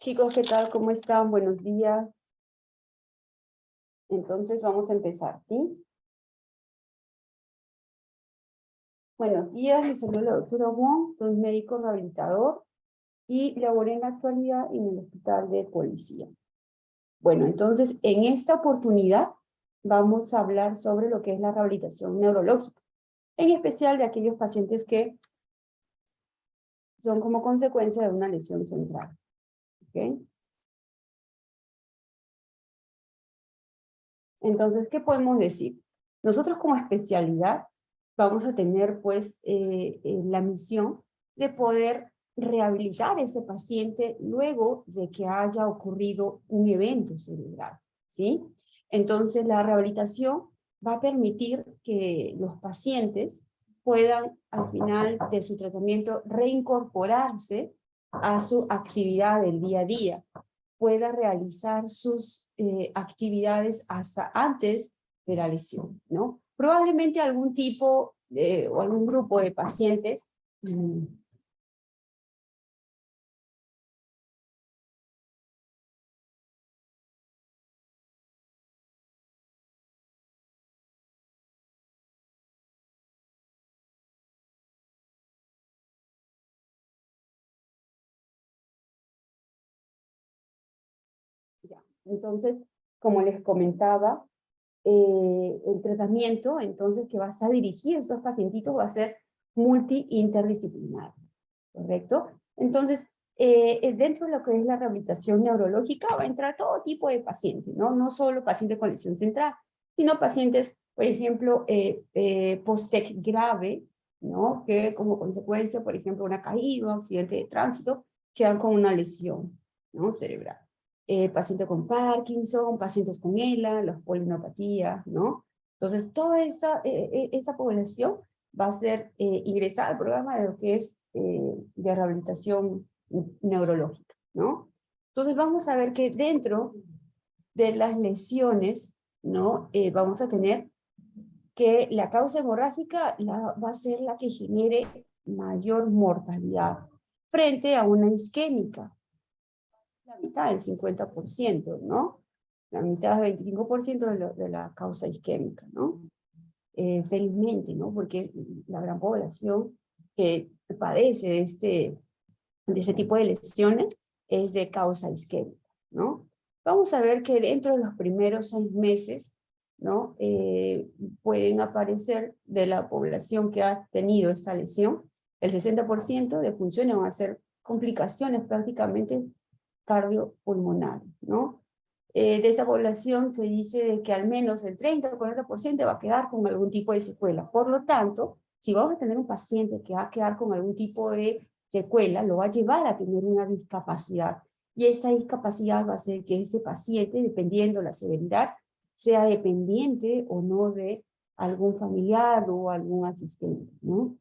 Chicos, ¿qué tal? ¿Cómo están? Buenos días. Entonces vamos a empezar, ¿sí? Buenos días, les saluda la doctora Wong, soy médico rehabilitador y laboré en la actualidad en el hospital de policía. Bueno, entonces en esta oportunidad vamos a hablar sobre lo que es la rehabilitación neurológica, en especial de aquellos pacientes que son como consecuencia de una lesión central, ¿ok? Entonces, ¿qué podemos decir? Nosotros como especialidad vamos a tener pues la misión de poder rehabilitar a ese paciente luego de que haya ocurrido un evento cerebral, ¿sí? Entonces la rehabilitación va a permitir que los pacientes puedan al final de su tratamiento reincorporarse a su actividad del día a día, pueda realizar sus actividades hasta antes de la lesión, ¿no? Probablemente algún tipo o algún grupo de pacientes ya. Entonces, como les comentaba, el tratamiento entonces que vas a dirigir a estos pacientitos va a ser multi-interdisciplinario, ¿correcto? Entonces, dentro de lo que es la rehabilitación neurológica va a entrar todo tipo de pacientes, ¿no? No solo pacientes con lesión central, sino pacientes, por ejemplo, post-TEC grave, ¿no? Que como consecuencia, por ejemplo, una caída, un accidente de tránsito, quedan con una lesión, ¿no? Cerebral. Pacientes con Parkinson, pacientes con ELA, las polinopatías, ¿no? Entonces, toda esa población va a ser ingresada al programa de lo que es de rehabilitación neurológica, ¿no? Entonces, vamos a ver que dentro de las lesiones, ¿no? Vamos a tener que la causa hemorrágica va a ser la que genere mayor mortalidad frente a una isquémica, la mitad, el 50%, ¿no? La mitad, el 25% de la causa isquémica, ¿no? Felizmente, ¿no? Porque la gran población que padece de ese tipo de lesiones es de causa isquémica, ¿no? Vamos a ver que dentro de los primeros 6 meses, ¿no? Pueden aparecer de la población que ha tenido esta lesión, el 60% de funciones van a ser complicaciones prácticamente cardiopulmonares, ¿no? De esa población se dice de que al menos el 30 o 40% va a quedar con algún tipo de secuela. Por lo tanto, si vamos a tener un paciente que va a quedar con algún tipo de secuela, lo va a llevar a tener una discapacidad. Y esa discapacidad va a hacer que ese paciente, dependiendo de la severidad, sea dependiente o no de algún familiar o algún asistente, ¿no?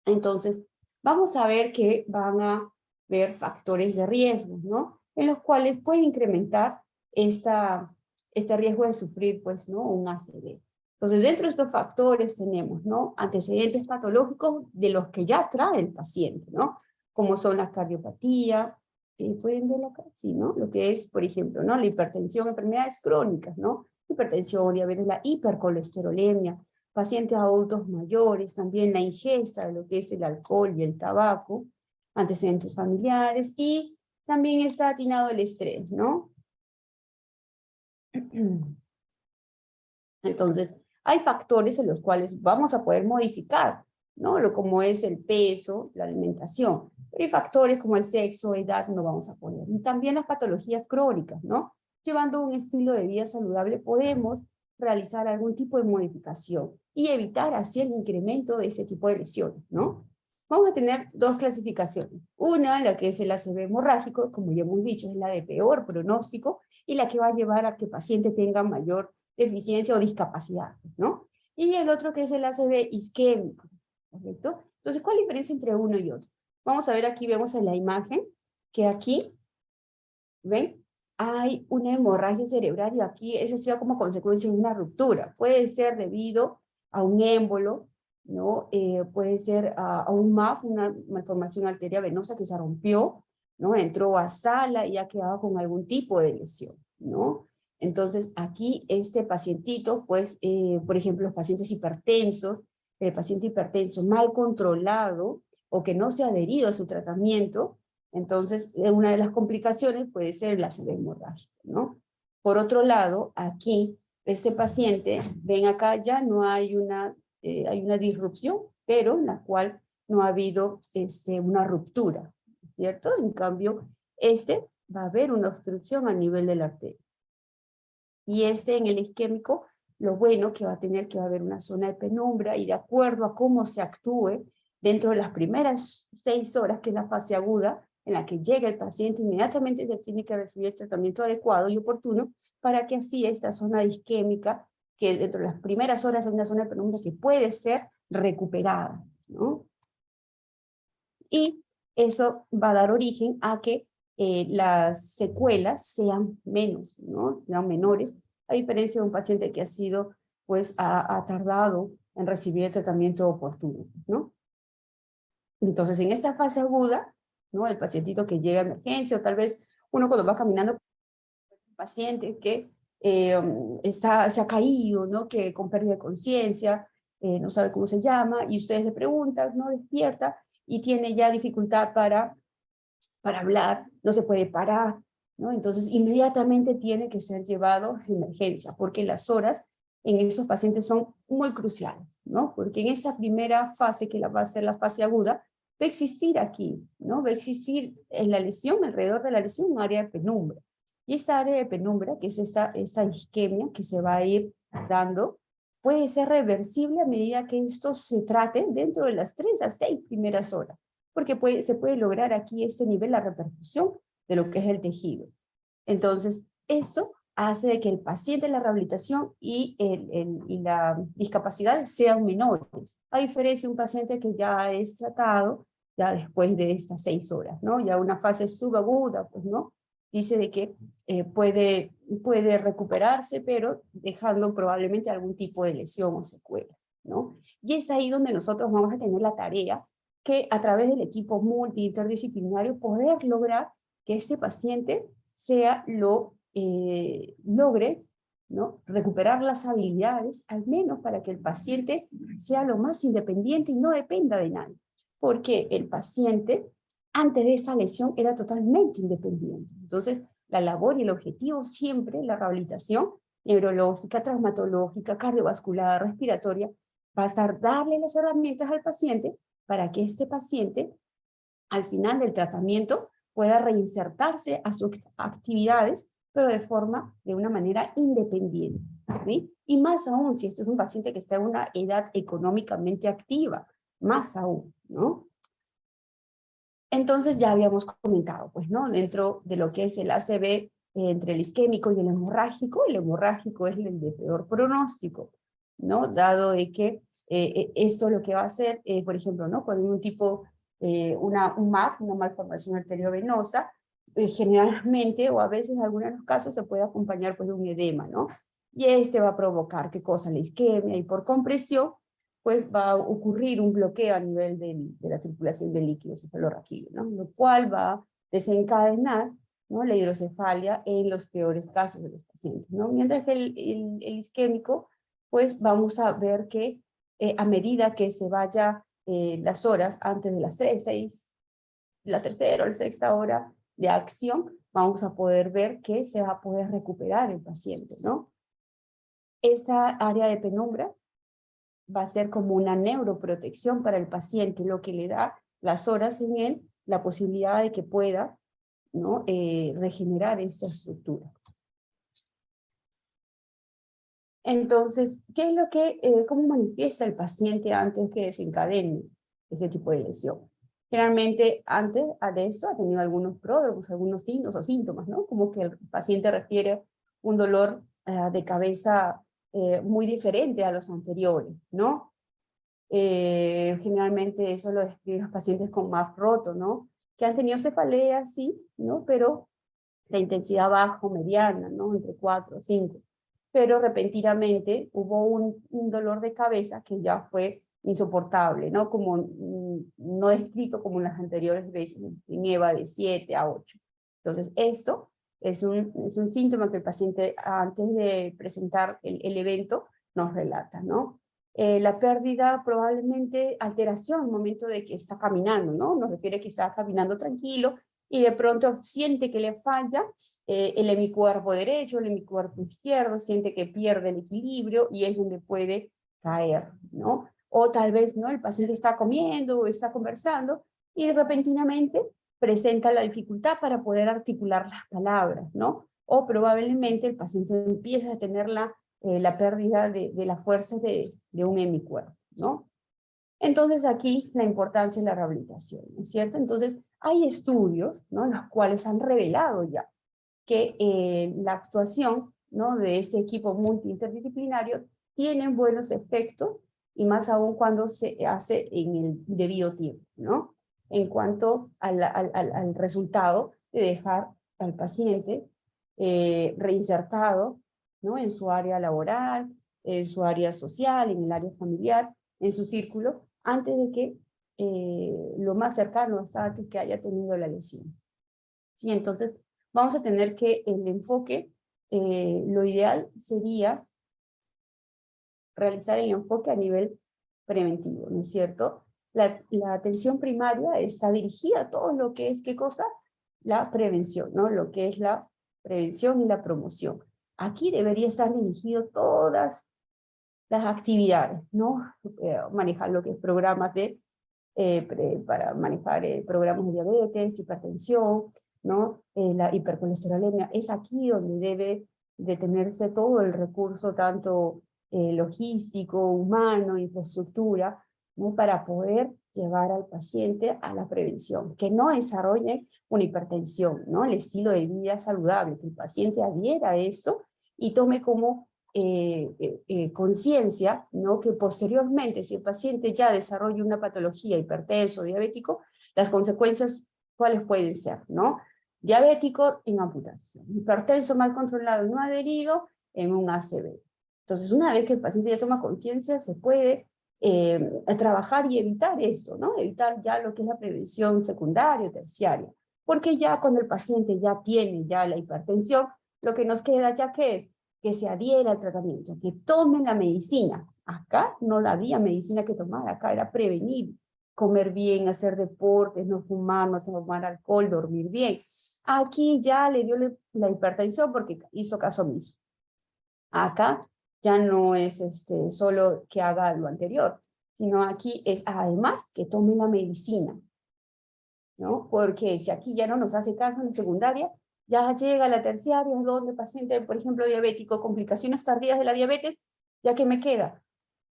Entonces, vamos a ver que van a ver factores de riesgo, ¿no? En los cuales puede incrementar este riesgo de sufrir, pues, ¿no? Un ACV. Entonces, dentro de estos factores tenemos, ¿no? Antecedentes patológicos de los que ya trae el paciente, ¿no? Como son la cardiopatía, pueden verlo acá, sí, ¿no? Lo que es, por ejemplo, ¿no? La hipertensión, enfermedades crónicas, ¿no? Hipertensión, diabetes, la hipercolesterolemia, pacientes adultos mayores, también la ingesta de lo que es el alcohol y el tabaco, antecedentes familiares, y también está atinado el estrés, ¿no? Entonces, hay factores en los cuales vamos a poder modificar, ¿no? Como es el peso, la alimentación. Pero hay factores como el sexo, edad, no vamos a poner. Y también las patologías crónicas, ¿no? Llevando un estilo de vida saludable podemos realizar algún tipo de modificación y evitar así el incremento de ese tipo de lesiones, ¿no? Vamos a tener dos clasificaciones. Una, la que es el ACV hemorrágico, como ya hemos dicho, es la de peor pronóstico y la que va a llevar a que el paciente tenga mayor deficiencia o discapacidad, ¿no? Y el otro que es el ACV isquémico, ¿correcto? Entonces, ¿cuál es la diferencia entre uno y otro? Vamos a ver aquí, vemos en la imagen, que aquí, ¿ven? Hay una hemorragia cerebral y aquí eso ha sido como consecuencia de una ruptura. Puede ser debido a un émbolo, ¿no? Puede ser a un MAF, una malformación arteria venosa que se rompió, ¿no? Entró a sala y ha quedado con algún tipo de lesión, ¿no? Entonces, aquí este pacientito, pues, por ejemplo, los pacientes hipertensos, el paciente hipertenso mal controlado o que no se ha adherido a su tratamiento, entonces una de las complicaciones puede ser la ácido hemorrágico, ¿no? Por otro lado, aquí, este paciente, ven acá, ya no hay hay una disrupción, pero en la cual no ha habido una ruptura, ¿cierto? En cambio, va a haber una obstrucción a nivel de la arteria. Y en el isquémico, lo bueno que va a tener que va a haber una zona de penumbra y de acuerdo a cómo se actúe dentro de las primeras 6 horas, que es la fase aguda, en la que llega el paciente, inmediatamente se tiene que recibir el tratamiento adecuado y oportuno para que así esta zona isquémica, que dentro de las primeras horas hay una zona de penumbra que puede ser recuperada, ¿no? Y eso va a dar origen a que las secuelas sean menos, ¿no? Sean menores, a diferencia de un paciente que ha sido, pues, ha tardado en recibir el tratamiento oportuno, ¿no? Entonces, en esta fase aguda, ¿no? El pacientito que llega a emergencia, o tal vez uno cuando va caminando, un paciente que se ha caído, ¿no? Que con pérdida de conciencia, no sabe cómo se llama, y ustedes le preguntan, no despierta, y tiene ya dificultad para hablar, no se puede parar, ¿no? Entonces, inmediatamente tiene que ser llevado a emergencia, porque las horas en esos pacientes son muy cruciales, ¿no? Porque en esa primera fase, que va a ser la fase aguda, va a existir aquí, ¿no? Va a existir en la lesión, alrededor de la lesión, un área de penumbra. Y esa área de penumbra, que es esta isquemia que se va a ir dando, puede ser reversible a medida que esto se trate dentro de las 3 a 6 primeras horas, porque se puede lograr aquí este nivel, la repercusión de lo que es el tejido. Entonces, esto hace de que el paciente, la rehabilitación y la discapacidad sean menores, a diferencia de un paciente que ya es tratado ya después de estas 6 horas, ¿no? Ya una fase subaguda, pues, ¿no? Dice de que puede recuperarse, pero dejando probablemente algún tipo de lesión o secuela, ¿no? Y es ahí donde nosotros vamos a tener la tarea que a través del equipo multi-interdisciplinario poder lograr que este paciente logre, ¿no? Recuperar las habilidades, al menos para que el paciente sea lo más independiente y no dependa de nadie. Porque el paciente, antes de esa lesión, era totalmente independiente. Entonces, la labor y el objetivo siempre, la rehabilitación neurológica, traumatológica, cardiovascular, respiratoria, va a estar darle las herramientas al paciente para que este paciente, al final del tratamiento, pueda reinsertarse a sus actividades, pero de una manera independiente, ¿sí? Y más aún, si esto es un paciente que está en una edad económicamente activa, más aún, ¿no? Entonces ya habíamos comentado, pues, ¿no? Dentro de lo que es el ACV, entre el isquémico y el hemorrágico es el de peor pronóstico, ¿no? Dado de que esto lo que va a hacer, por ejemplo, ¿no? Cuando hay un tipo, un MAP, una malformación arteriovenosa, generalmente, o a veces en algunos de los casos, se puede acompañar pues, de un edema, ¿no? Y va a provocar, ¿qué cosa? La isquemia, y por compresión, pues va a ocurrir un bloqueo a nivel de la circulación de líquidos cefalorraquídeos, ¿no? Lo cual va a desencadenar, ¿no? La hidrocefalia en los peores casos de los pacientes, ¿no? Mientras que el isquémico, pues vamos a ver que a medida que se vaya las horas antes de las 6, la tercera o la sexta hora de acción, vamos a poder ver que se va a poder recuperar el paciente, ¿no? Esta área de penumbra va a ser como una neuroprotección para el paciente, lo que le da las horas en él, la posibilidad de que pueda, ¿no? Regenerar esta estructura. Entonces, ¿qué es cómo manifiesta el paciente antes que desencadene ese tipo de lesión? Generalmente, antes de esto, ha tenido algunos pródromos, algunos signos o síntomas, ¿no? Como que el paciente refiere un dolor de cabeza muy diferente a los anteriores, ¿no? Generalmente eso lo describen los pacientes con MAF roto, ¿no? Que han tenido cefalea, sí, ¿no? Pero la intensidad baja o mediana, ¿no? Entre 4 o 5. Pero repentinamente hubo un dolor de cabeza que ya fue insoportable, ¿no? Como no descrito como en las anteriores veces, en EVA de 7 a 8. Entonces, esto es un síntoma que el paciente, antes de presentar el evento, nos relata, ¿no? La pérdida, probablemente alteración al momento de que está caminando, ¿no? Nos refiere a que está caminando tranquilo y de pronto siente que le falla el hemicuerpo derecho, el hemicuerpo izquierdo, siente que pierde el equilibrio y es donde puede caer, ¿no? O tal vez, ¿no? El paciente está comiendo o está conversando y repentinamente presenta la dificultad para poder articular las palabras, ¿no? O probablemente el paciente empieza a tener la pérdida de la fuerza de un hemicuerpo, ¿no? Entonces aquí la importancia de la rehabilitación, ¿no es cierto? Entonces hay estudios, ¿no? Los cuales han revelado ya que la actuación, ¿no? De este equipo multiinterdisciplinario tiene buenos efectos y más aún cuando se hace en el debido tiempo, ¿no? En cuanto al resultado de dejar al paciente reinsertado, ¿no? En su área laboral, en su área social, en el área familiar, en su círculo, antes de que lo más cercano hasta que haya tenido la lesión. Sí, entonces vamos a tener que el enfoque, lo ideal sería realizar el enfoque a nivel preventivo, ¿no es cierto? La atención primaria está dirigida a todo lo que es, ¿qué cosa? La prevención, ¿no? Lo que es la prevención y la promoción. Aquí debería estar dirigido todas las actividades, ¿no? Manejar lo que es programas para manejar programas de diabetes, hipertensión, ¿no? La hipercolesterolemia. Es aquí donde debe detenerse todo el recurso, tanto logístico, humano, infraestructura, ¿no? Para poder llevar al paciente a la prevención, que no desarrolle una hipertensión, ¿no? El estilo de vida saludable, que el paciente adhiera a esto y tome como conciencia, ¿no? Que posteriormente, si el paciente ya desarrolla una patología hipertenso, diabético, las consecuencias, ¿cuáles pueden ser? ¿No? Diabético en amputación, hipertenso mal controlado y no adherido en un ACV. Entonces, una vez que el paciente ya toma conciencia, se puede trabajar y evitar esto, ¿no? Evitar ya lo que es la prevención secundaria, terciaria. Porque ya cuando el paciente ya tiene ya la hipertensión, lo que nos queda ya que se adhiera al tratamiento, que tome la medicina. Acá no la había medicina que tomar, acá era prevenir, comer bien, hacer deportes, no fumar, no tomar alcohol, dormir bien. Aquí ya le dio la hipertensión porque hizo caso omiso. Acá ya no es solo que haga lo anterior, sino aquí es además que tome la medicina, ¿no? Porque si aquí ya no nos hace caso en la secundaria, ya llega a la terciaria, donde el paciente, por ejemplo, diabético, complicaciones tardías de la diabetes, ya que me queda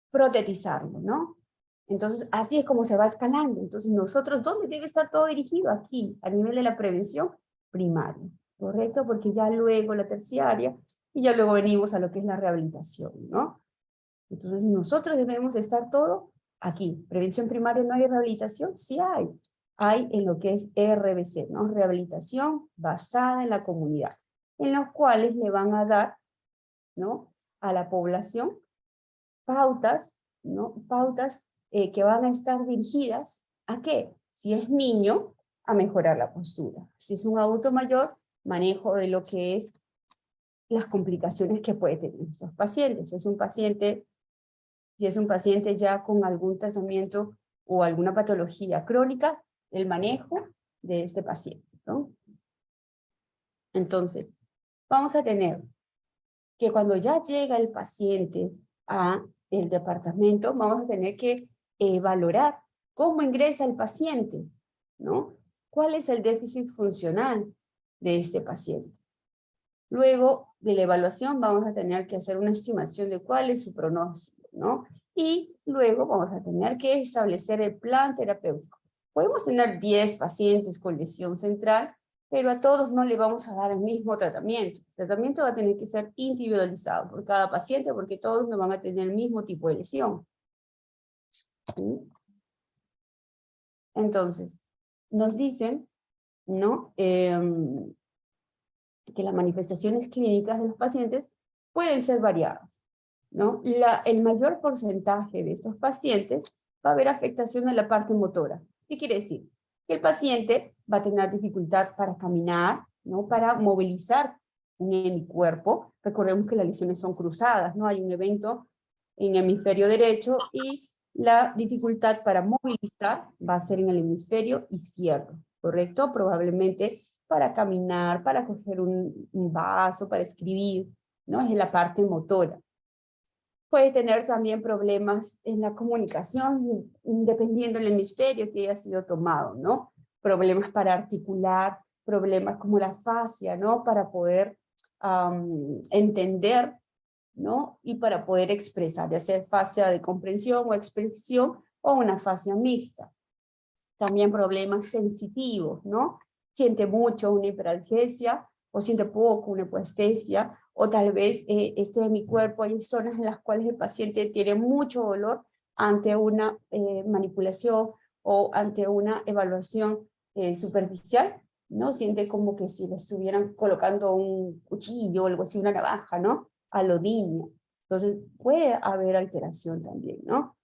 protetizarlo, ¿no? Entonces, así es como se va escalando. Entonces, nosotros, ¿dónde debe estar todo dirigido? Aquí, a nivel de la prevención primaria, ¿correcto? Porque ya luego la terciaria, y ya luego venimos a lo que es la rehabilitación, ¿no? Entonces, nosotros debemos estar todo aquí. Prevención primaria, ¿no hay rehabilitación? Sí hay. Hay en lo que es RBC, ¿no? Rehabilitación basada en la comunidad, en los cuales le van a dar, ¿no? A la población pautas, ¿no? Pautas que van a estar dirigidas ¿a qué? Si es niño, a mejorar la postura. Si es un adulto mayor, manejo de lo que es las complicaciones que puede tener estos pacientes. Si es un paciente ya con algún tratamiento o alguna patología crónica, el manejo de este paciente, ¿no? Entonces, vamos a tener que cuando ya llega el paciente a el departamento, vamos a tener que valorar cómo ingresa el paciente, ¿no? ¿Cuál es el déficit funcional de este paciente? Luego de la evaluación vamos a tener que hacer una estimación de cuál es su pronóstico, ¿no? Y luego vamos a tener que establecer el plan terapéutico. Podemos tener 10 pacientes con lesión central, pero a todos no le vamos a dar el mismo tratamiento. El tratamiento va a tener que ser individualizado por cada paciente porque todos no van a tener el mismo tipo de lesión. ¿Sí? Entonces, nos dicen, ¿no? Que las manifestaciones clínicas de los pacientes pueden ser variadas, ¿no? El mayor porcentaje de estos pacientes va a haber afectación en la parte motora. ¿Qué quiere decir? Que el paciente va a tener dificultad para caminar, ¿no? Para movilizar un hemicuerpo. Recordemos que las lesiones son cruzadas, ¿no? Hay un evento en el hemisferio derecho y la dificultad para movilizar va a ser en el hemisferio izquierdo, ¿correcto? Probablemente para caminar, para coger un vaso, para escribir, ¿no? Es la parte motora. Puede tener también problemas en la comunicación, dependiendo del hemisferio que haya sido tomado, ¿no? Problemas para articular, problemas como la fascia, ¿no? Para poder entender, ¿no? Y para poder expresar, ya sea fascia de comprensión o expresión, o una fascia mixta. También problemas sensitivos, ¿no? Siente mucho una hiperalgesia, o siente poco una hipoestesia, o tal vez de mi cuerpo hay zonas en las cuales el paciente tiene mucho dolor ante una manipulación o ante una evaluación superficial, ¿no? Siente como que si le estuvieran colocando un cuchillo o algo así, una navaja, ¿no? A lo niño. Entonces puede haber alteración también, ¿no?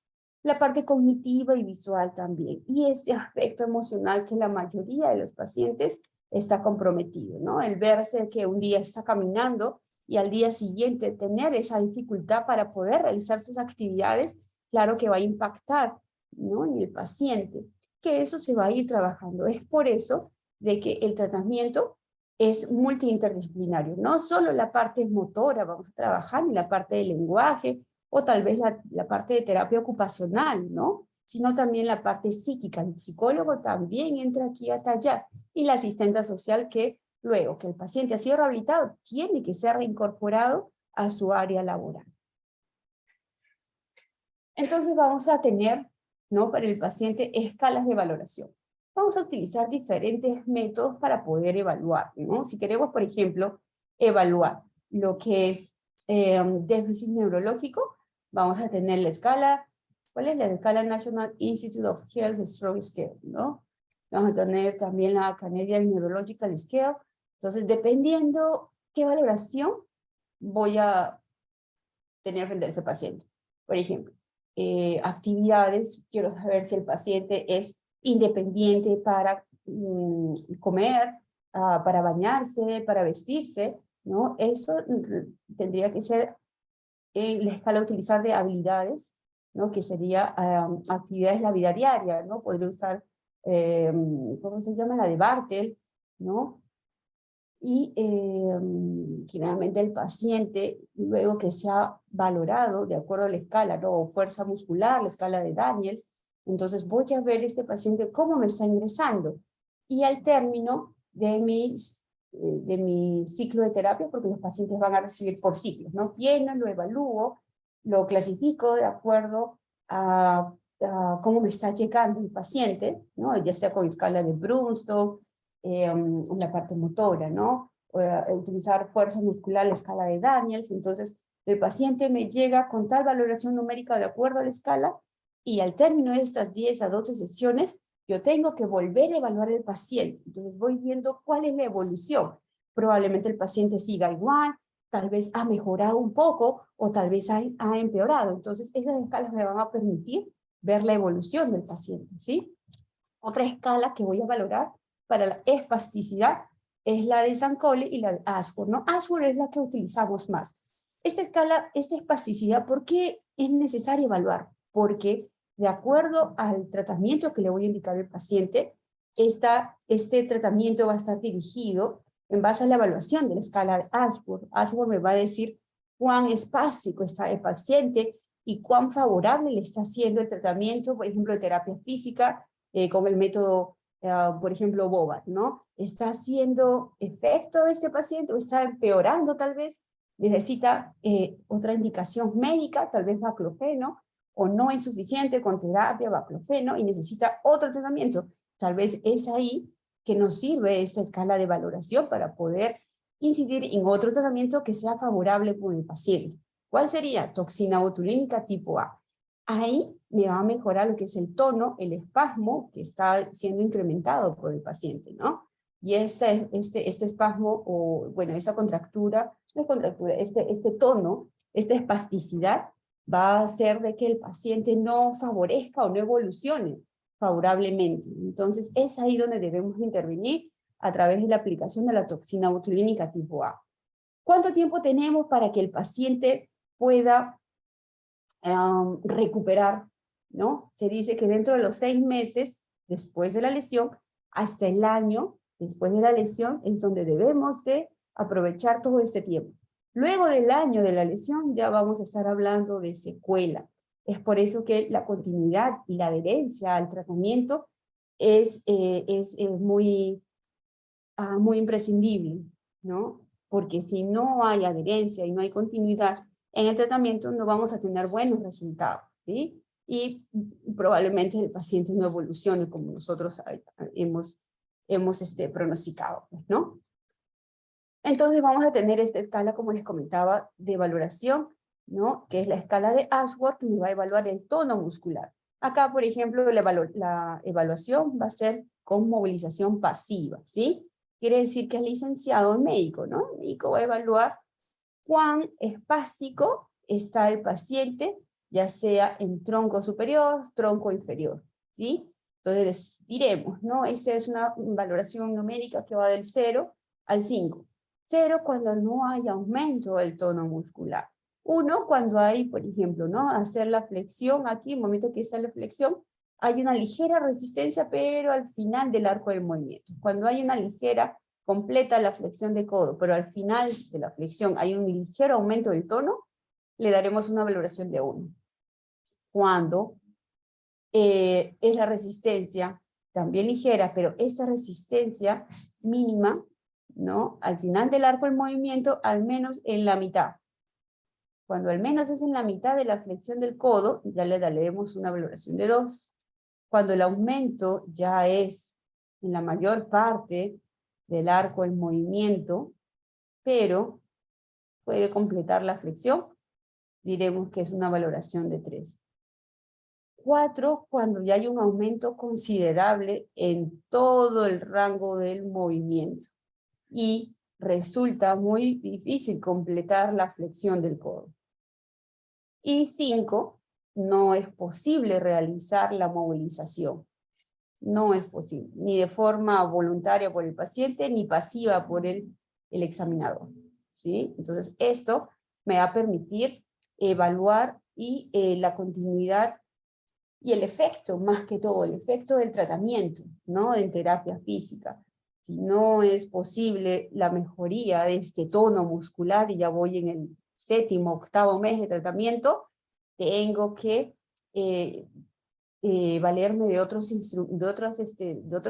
La parte cognitiva y visual también. Y este aspecto emocional que la mayoría de los pacientes está comprometido, ¿no? El verse que un día está caminando y al día siguiente tener esa dificultad para poder realizar sus actividades, claro que va a impactar, ¿no? En el paciente, que eso se va a ir trabajando. Es por eso de que el tratamiento es multiinterdisciplinario, no solo la parte motora, vamos a trabajar en la parte del lenguaje, o tal vez la parte de terapia ocupacional, ¿no? Sino también la parte psíquica. El psicólogo también entra aquí a tallar. Y la asistente social que luego que el paciente ha sido rehabilitado, tiene que ser reincorporado a su área laboral. Entonces vamos a tener, ¿no? Para el paciente escalas de valoración. Vamos a utilizar diferentes métodos para poder evaluar, ¿no? Si queremos, por ejemplo, evaluar lo que es déficit neurológico, vamos a tener la escala, ¿cuál es la escala National Institute of Health Stroke Scale, ¿no? Vamos a tener también la Canadian Neurological Scale. Entonces, dependiendo qué valoración voy a tener frente a este paciente. Por ejemplo, actividades, quiero saber si el paciente es independiente para comer, para bañarse, para vestirse, ¿no? Eso tendría que ser en la escala a utilizar de habilidades, ¿no? Que sería actividades de la vida diaria, ¿no? Podría usar, ¿cómo se llama? La de Bartel, ¿no? Y generalmente el paciente, luego que se ha valorado de acuerdo a la escala, ¿no? Fuerza muscular, la escala de Daniels, entonces voy a ver este paciente cómo me está ingresando. Y al término de mi ciclo de terapia, porque los pacientes van a recibir por ciclos, ¿no? Viene, lo evalúo, lo clasifico de acuerdo a cómo me está llegando el paciente, ¿no? Ya sea con escala de Brunstone, la parte motora, ¿no? Utilizar fuerza muscular, la escala de Daniels. Entonces, el paciente me llega con tal valoración numérica de acuerdo a la escala, y al término de estas 10 a 12 sesiones, yo tengo que volver a evaluar el paciente. Entonces, voy viendo cuál es la evolución. Probablemente el paciente siga igual, tal vez ha mejorado un poco, o tal vez ha empeorado. Entonces, esas escalas me van a permitir ver la evolución del paciente, ¿sí? Otra escala que voy a valorar para la espasticidad es la de Zancole y la de Ashworth, ¿no? Ashworth es la que utilizamos más. Esta escala, esta espasticidad, ¿por qué es necesario evaluar? Porque de acuerdo al tratamiento que le voy a indicar al paciente, este tratamiento va a estar dirigido en base a la evaluación de la escala de Ashworth. Ashworth me va a decir cuán espástico está el paciente y cuán favorable le está haciendo el tratamiento, por ejemplo, de terapia física, con el método, por ejemplo, Bobat, ¿no? ¿Está haciendo efecto este paciente o está empeorando tal vez? Necesita otra indicación médica, tal vez baclofeno, o no es suficiente con terapia, baclofeno, y necesita otro tratamiento. Tal vez es ahí que nos sirve esta escala de valoración para poder incidir en otro tratamiento que sea favorable por el paciente. ¿Cuál sería? Toxina botulínica tipo A. Ahí me va a mejorar lo que es el tono, el espasmo que está siendo incrementado por el paciente, ¿no? Y este espasmo, o bueno, esa contractura, no es contractura, este tono, esta espasticidad, va a hacer de que el paciente no favorezca o no evolucione favorablemente. Entonces, es ahí donde debemos intervenir a través de la aplicación de la toxina botulínica tipo A. ¿Cuánto tiempo tenemos para que el paciente pueda recuperar? ¿No? Se dice que dentro de los 6 meses después de la lesión, hasta el año después de la lesión, es donde debemos de aprovechar todo ese tiempo. Luego del año de la lesión ya vamos a estar hablando de secuela. Es por eso que la continuidad y la adherencia al tratamiento es muy imprescindible, ¿no? Porque si no hay adherencia y no hay continuidad en el tratamiento, no vamos a tener buenos resultados, ¿sí? Y probablemente el paciente no evolucione como nosotros hemos pronosticado, ¿no? Entonces vamos a tener esta escala, como les comentaba, de valoración, ¿no? Que es la escala de Ashworth, que nos va a evaluar el tono muscular. Acá, por ejemplo, la evaluación va a ser con movilización pasiva, ¿sí? Quiere decir que es licenciado en médico, ¿no? El médico va a evaluar cuán espástico está el paciente, ya sea en tronco superior, tronco inferior, ¿sí? Entonces diremos, ¿no? Esa es una valoración numérica que va del 0 al 5. 0 cuando no hay aumento del tono muscular. 1 cuando hay, por ejemplo, ¿no? Hacer la flexión aquí, en el momento que está la flexión, hay una ligera resistencia, pero al final del arco del movimiento. Cuando hay una ligera, completa la flexión de codo, pero al final de la flexión hay un ligero aumento del tono, le daremos una valoración de 1. Cuando es la resistencia también ligera, pero esta resistencia mínima, ¿no? Al final del arco del movimiento, al menos en la mitad. Cuando al menos es en la mitad de la flexión del codo, ya le daremos una valoración de 2. Cuando el aumento ya es en la mayor parte del arco del movimiento, pero puede completar la flexión, diremos que es una valoración de 3. 4, cuando ya hay un aumento considerable en todo el rango del movimiento y resulta muy difícil completar la flexión del codo. Y 5, no es posible realizar la movilización. No es posible, ni de forma voluntaria por el paciente, ni pasiva por el examinador, ¿sí? Entonces, esto me va a permitir evaluar y la continuidad y el efecto, más que todo, el efecto del tratamiento, ¿no? En terapia física. Si no es posible la mejoría de este tono muscular, y ya voy en el 7º, 8º mes de tratamiento, tengo que valerme de otros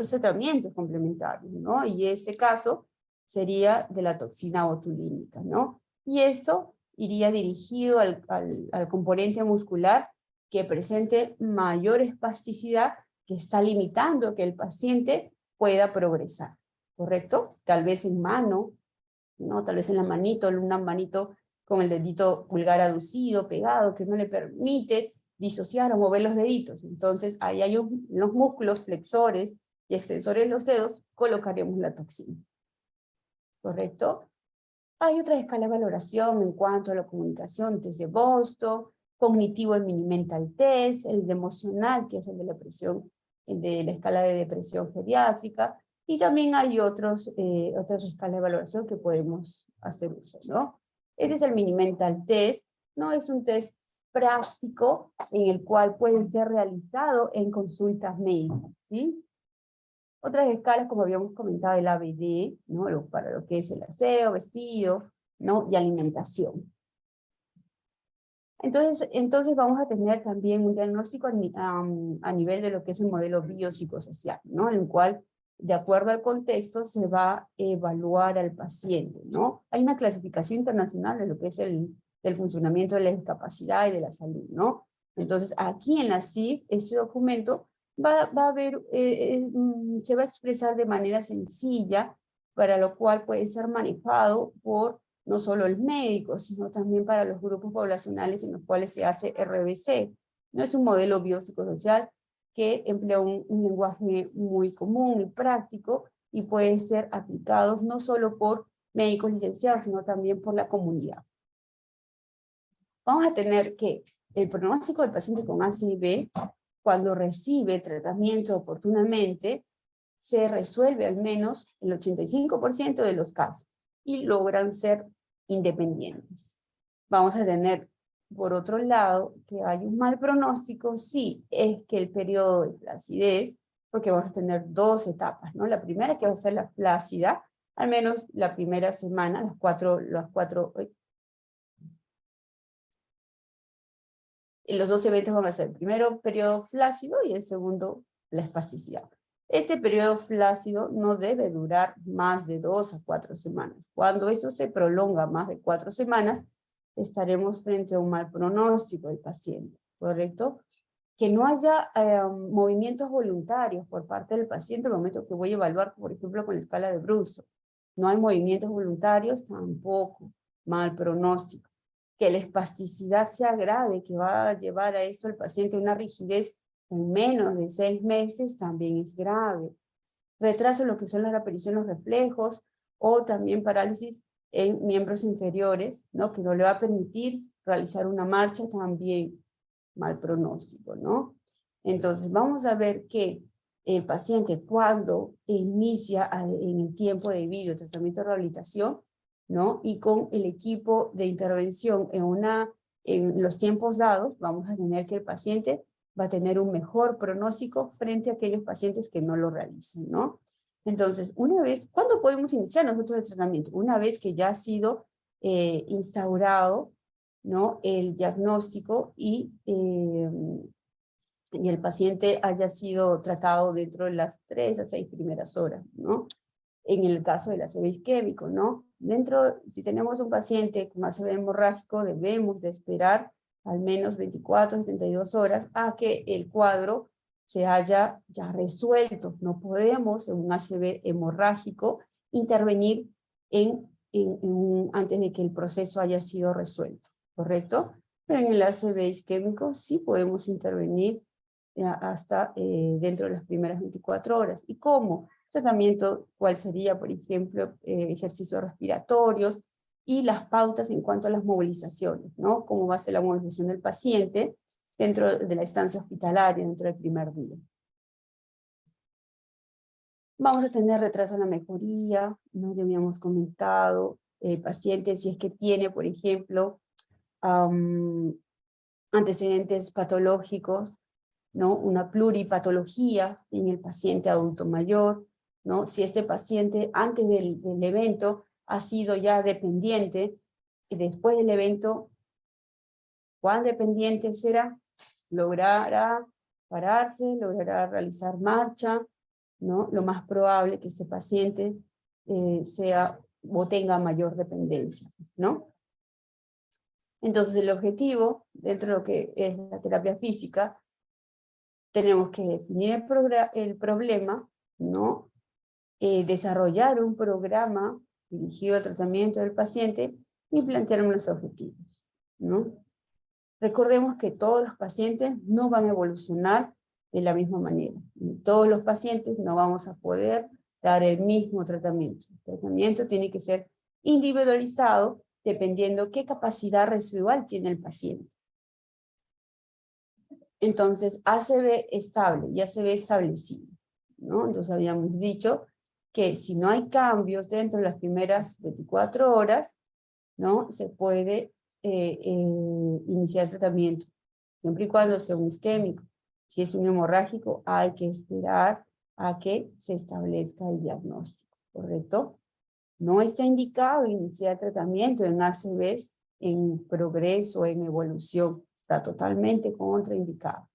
tratamientos complementarios, ¿no? Y este caso sería de la toxina botulínica, ¿no? Y esto iría dirigido al componente muscular que presente mayor espasticidad, que está limitando que el paciente pueda progresar, ¿correcto? Tal vez en mano, ¿no? Tal vez en la manito, una manito con el dedito pulgar aducido, pegado, que no le permite disociar o mover los deditos. Entonces, ahí hay los músculos flexores y extensores de los dedos, colocaremos la toxina. ¿Correcto? Hay otra escala de valoración en cuanto a la comunicación, test de Boston, cognitivo el mini mental test, el de emocional, que es el de la presión, el de la escala de depresión geriátrica, y también hay otras escalas de valoración que podemos hacer uso, ¿no? Este es el mini mental test, ¿no? Es un test práctico en el cual puede ser realizado en consultas médicas, ¿sí? Otras escalas, como habíamos comentado, el ABD, ¿no? Para lo que es el aseo, vestido, ¿no? Y alimentación. Entonces vamos a tener también un diagnóstico a nivel de lo que es el modelo biopsicosocial, ¿no? En el cual, de acuerdo al contexto, se va a evaluar al paciente, ¿no? Hay una clasificación internacional de lo que es el funcionamiento de la discapacidad y de la salud, ¿no? Entonces, aquí en la CIF, este documento va a haber, se va a expresar de manera sencilla, para lo cual puede ser manejado por no solo el médico, sino también para los grupos poblacionales en los cuales se hace RBC. No es un modelo biopsicosocial que emplea un lenguaje muy común y práctico y puede ser aplicado no solo por médicos licenciados, sino también por la comunidad. Vamos a tener que el pronóstico del paciente con ACV, cuando recibe tratamiento oportunamente, se resuelve al menos el 85% de los casos y logran ser independientes. Vamos a tener, por otro lado, que hay un mal pronóstico, sí, es que el periodo de flacidez, porque vamos a tener dos etapas, ¿no? La primera que va a ser la flácida, al menos la primera semana, los dos eventos van a ser el primero periodo flácido y el segundo la espasticidad. Este periodo flácido no debe durar más de 2 a 4 semanas. Cuando esto se prolonga más de 4 semanas, estaremos frente a un mal pronóstico del paciente, ¿correcto? Que no haya movimientos voluntarios por parte del paciente en el momento que voy a evaluar, por ejemplo, con la escala de Brusso. No hay movimientos voluntarios, tampoco, mal pronóstico. Que la espasticidad sea grave, que va a llevar a esto al paciente una rigidez en menos de 6 meses, también es grave. Retraso en lo que son la aparición de los reflejos, o también parálisis en miembros inferiores, ¿no? Que no le va a permitir realizar una marcha, también mal pronóstico, ¿no? Entonces vamos a ver que el paciente cuando inicia en el tiempo debido tratamiento de rehabilitación, ¿no? Y con el equipo de intervención en los tiempos dados, vamos a tener que el paciente va a tener un mejor pronóstico frente a aquellos pacientes que no lo realizan, ¿no? Entonces, ¿cuándo podemos iniciar nosotros el tratamiento? Una vez que ya ha sido instaurado, ¿no? El diagnóstico y el paciente haya sido tratado dentro de las 3 a 6 primeras horas, ¿no? En el caso del ACV isquémico, ¿no? Si tenemos un paciente con ACV hemorrágico, debemos de esperar al menos 24 a 72 horas a que el cuadro se haya ya resuelto. No podemos en un ACV hemorrágico intervenir antes de que el proceso haya sido resuelto, ¿correcto? Pero en el ACV isquémico sí podemos intervenir hasta dentro de las primeras 24 horas. ¿Y cómo? Tratamiento, ¿cuál sería, por ejemplo, ejercicios respiratorios y las pautas en cuanto a las movilizaciones, ¿no? Cómo va a ser la movilización del paciente dentro de la estancia hospitalaria, dentro del primer día. Vamos a tener retraso en la mejoría, ¿no? Ya habíamos comentado, paciente si es que tiene, por ejemplo, antecedentes patológicos, ¿no? Una pluripatología en el paciente adulto mayor, ¿no? Si este paciente antes del evento ha sido ya dependiente, y después del evento, ¿cuán dependiente será? ¿Logrará pararse? ¿Logrará realizar marcha? ¿No? Lo más probable es que este paciente sea o tenga mayor dependencia, ¿no? Entonces el objetivo, dentro de lo que es la terapia física, tenemos que definir el problema, ¿no? Desarrollar un programa dirigido al tratamiento del paciente y plantear los objetivos, ¿no? Recordemos que todos los pacientes no van a evolucionar de la misma manera. Todos los pacientes no vamos a poder dar el mismo tratamiento. El tratamiento tiene que ser individualizado dependiendo qué capacidad residual tiene el paciente. Entonces, ACV estable y ACV establecido, ¿no? Entonces habíamos dicho que si no hay cambios dentro de las primeras 24 horas, ¿no? Se puede iniciar el tratamiento, siempre y cuando sea un isquémico. Si es un hemorrágico, hay que esperar a que se establezca el diagnóstico, ¿correcto? No está indicado iniciar tratamiento en ACVs en progreso, en evolución. Está totalmente contraindicado.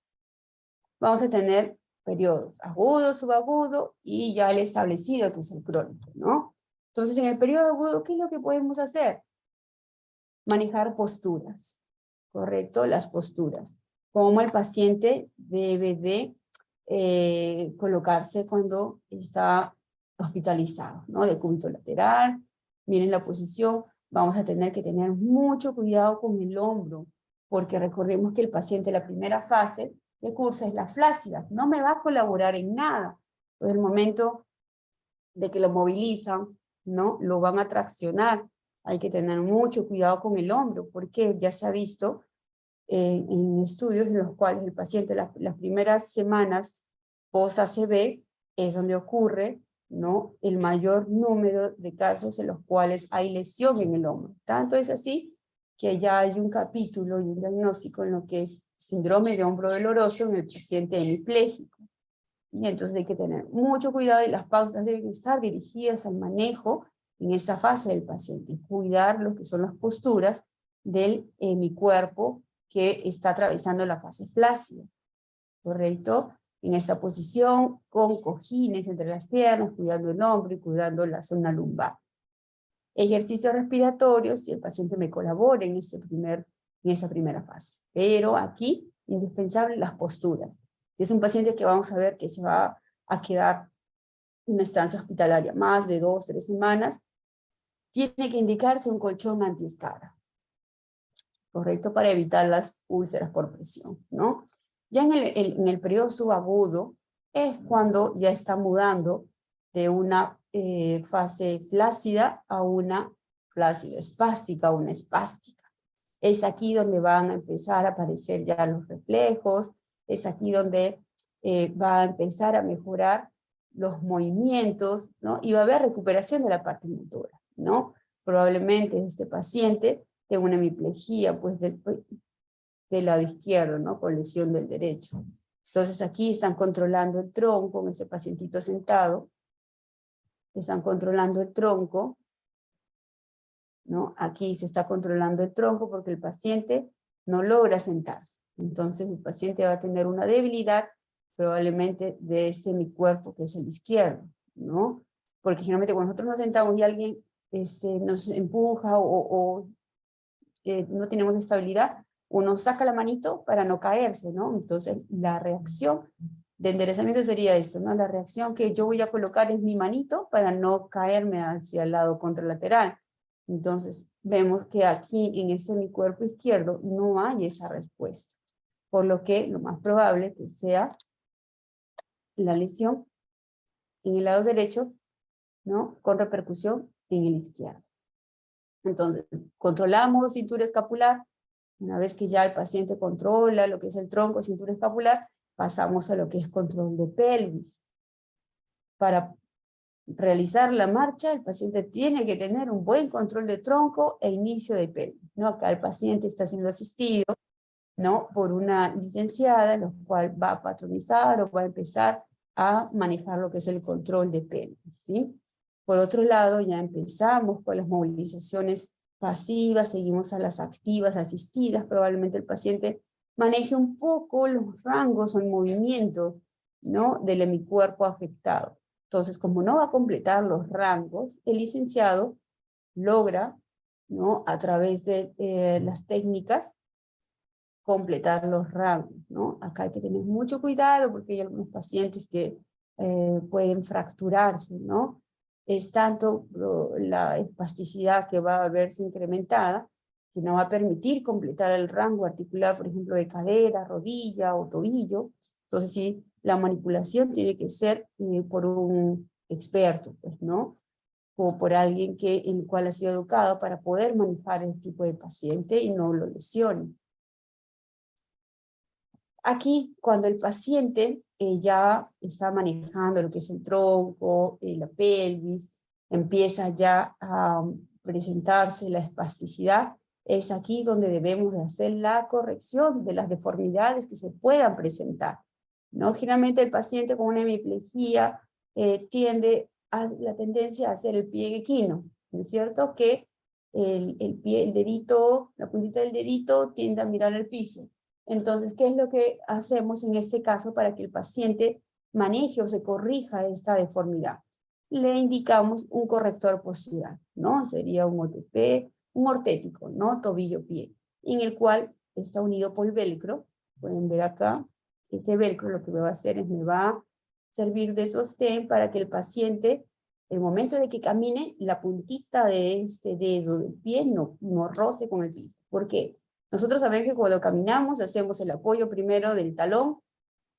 Vamos a tener periodos agudo, subagudo y ya el establecido que es el crónico, ¿no? Entonces en el periodo agudo, ¿qué es lo que podemos hacer? Manejar posturas, ¿correcto? Las posturas. Cómo el paciente debe de colocarse cuando está hospitalizado, ¿no? De cúbito lateral, miren la posición, vamos a tener que tener mucho cuidado con el hombro, porque recordemos que el paciente en la primera fase de curso es la flácida, no me va a colaborar en nada. En el momento de que lo movilizan, ¿no? Lo van a traccionar. Hay que tener mucho cuidado con el hombro, porque ya se ha visto en estudios en los cuales el paciente las primeras semanas post-ACV es donde ocurre, ¿no?, el mayor número de casos en los cuales hay lesión en el hombro. Tanto es así que ya hay un capítulo y un diagnóstico en lo que es síndrome de hombro doloroso en el paciente hemipléjico. Y entonces hay que tener mucho cuidado y las pautas deben estar dirigidas al manejo en esta fase del paciente. Cuidar lo que son las posturas del hemicuerpo que está atravesando la fase flácida, ¿correcto? En esta posición, con cojines entre las piernas, cuidando el hombro y cuidando la zona lumbar. Ejercicios respiratorios, si el paciente me colabora en esa primera fase. Pero aquí, indispensable las posturas. Es un paciente que vamos a ver que se va a quedar en una estancia hospitalaria más de 2 o 3 semanas, tiene que indicarse un colchón antiescara, ¿correcto? Para evitar las úlceras por presión, ¿no? Ya en el periodo subagudo es cuando ya está mudando de una fase flácida a una flácida espástica, a una espástica. Es aquí donde van a empezar a aparecer ya los reflejos, es aquí donde va a empezar a mejorar los movimientos, ¿no? Y va a haber recuperación de la parte motora, ¿no? Probablemente este paciente tenga una hemiplegia, pues, del lado izquierdo, ¿no?, con lesión del derecho. Entonces aquí están controlando el tronco, con este pacientito sentado, están controlando el tronco, ¿no? Aquí se está controlando el tronco porque el paciente no logra sentarse. Entonces el paciente va a tener una debilidad probablemente de este hemicuerpo que es el izquierdo, ¿no? Porque generalmente cuando nosotros nos sentamos y alguien nos empuja o no tenemos estabilidad, uno saca la manito para no caerse, ¿no? Entonces la reacción de enderezamiento sería esto, ¿no? La reacción que yo voy a colocar es mi manito para no caerme hacia el lado contralateral. Entonces vemos que aquí en este mi cuerpo izquierdo no hay esa respuesta, por lo que lo más probable que sea la lesión en el lado derecho, ¿no?, con repercusión en el izquierdo. Entonces controlamos cintura escapular. Una vez que ya el paciente controla lo que es el tronco, cintura escapular, pasamos a lo que es control de pelvis. Para realizar la marcha, el paciente tiene que tener un buen control de tronco e inicio de pelvis, ¿no? Acá el paciente está siendo asistido, ¿no?, por una licenciada, lo cual va a patronizar o va a empezar a manejar lo que es el control de pelvis, ¿sí? Por otro lado, ya empezamos con las movilizaciones pasivas, seguimos a las activas asistidas, probablemente el paciente maneje un poco los rangos o el movimiento, ¿no?, del hemicuerpo afectado. Entonces, como no va a completar los rangos, el licenciado logra, ¿no?, a través de las técnicas, completar los rangos, ¿no? Acá hay que tener mucho cuidado porque hay algunos pacientes que pueden fracturarse, ¿no? Es tanto la espasticidad que va a verse incrementada que no va a permitir completar el rango articular, por ejemplo, de cadera, rodilla o tobillo. Entonces sí, la manipulación tiene que ser por un experto, pues, ¿no? O por alguien en el cual ha sido educado para poder manejar este tipo de paciente y no lo lesione. Aquí, cuando el paciente ya está manejando lo que es el tronco, la pelvis, empieza ya a presentarse la espasticidad, es aquí donde debemos de hacer la corrección de las deformidades que se puedan presentar, ¿no? Generalmente el paciente con una hemiplegia tiende a la tendencia a hacer el pie equino, ¿no es cierto? Que el pie, el dedito, la puntita del dedito tiende a mirar al piso. Entonces, ¿qué es lo que hacemos en este caso para que el paciente maneje o se corrija esta deformidad? Le indicamos un corrector postural, ¿no? Sería un OTP, un ortético, ¿no? Tobillo-pie, en el cual está unido por velcro. Pueden ver acá, este velcro lo que me va a hacer es me va a servir de sostén para que el paciente, el momento de que camine, la puntita de este dedo del pie no roce con el piso. ¿Por qué? Nosotros sabemos que cuando caminamos hacemos el apoyo primero del talón,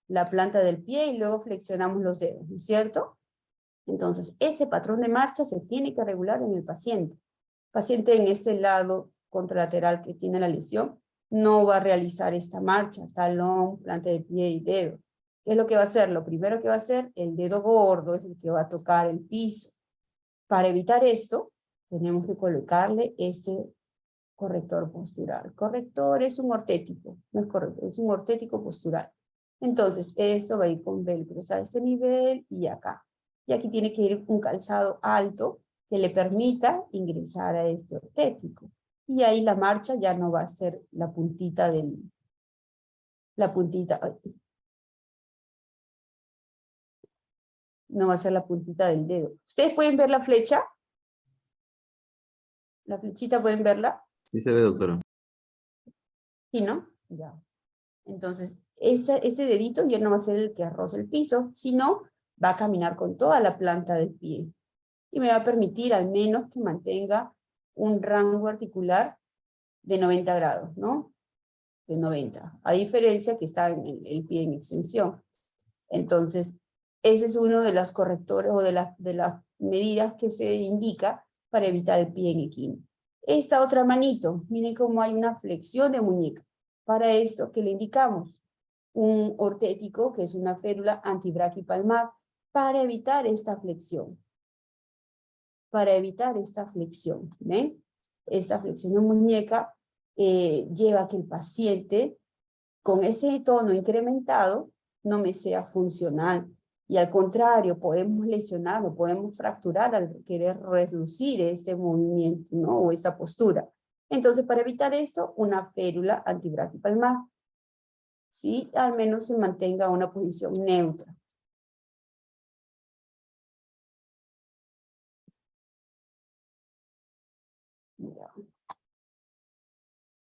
la planta del pie y luego flexionamos los dedos, ¿no es cierto? Entonces, ese patrón de marcha se tiene que regular en el paciente. Paciente en este lado contralateral que tiene la lesión no va a realizar esta marcha, talón, planta de pie y dedo. ¿Qué es lo que va a hacer? Lo primero que va a hacer, el dedo gordo es el que va a tocar el piso. Para evitar esto, tenemos que colocarle este corrector postural. Corrector es un ortético, no es corrector, es un ortético postural. Entonces, esto va a ir con velcros a este nivel y acá. Y aquí tiene que ir un calzado alto que le permita ingresar a este ortético. Y ahí la marcha ya no va a ser la puntita del... no va a ser la puntita del dedo. ¿Ustedes pueden ver la flecha? ¿La flechita pueden verla? Sí se ve, doctora. Sí, ¿no? Ya. Entonces, este dedito ya no va a ser el que roza el piso, sino va a caminar con toda la planta del pie. Y me va a permitir al menos que mantenga un rango articular de 90 grados, ¿no? De 90. A diferencia que está en el pie en extensión. Entonces, ese es uno de los correctores o de las medidas que se indica para evitar el pie en equino. Esta otra manito, miren cómo hay una flexión de muñeca. Para esto, ¿qué le indicamos? Un ortético, que es una férula antibraquipalmar, para evitar esta flexión. Para evitar esta flexión, ¿ven? Esta flexión de muñeca lleva a que el paciente, con ese tono incrementado, no me sea funcional. Y al contrario, podemos lesionarlo, podemos fracturar al querer reducir este movimiento, ¿no? O esta postura. Entonces, para evitar esto, una férula antibraquipalmar. ¿Sí? Al menos se mantenga una posición neutra. Ya.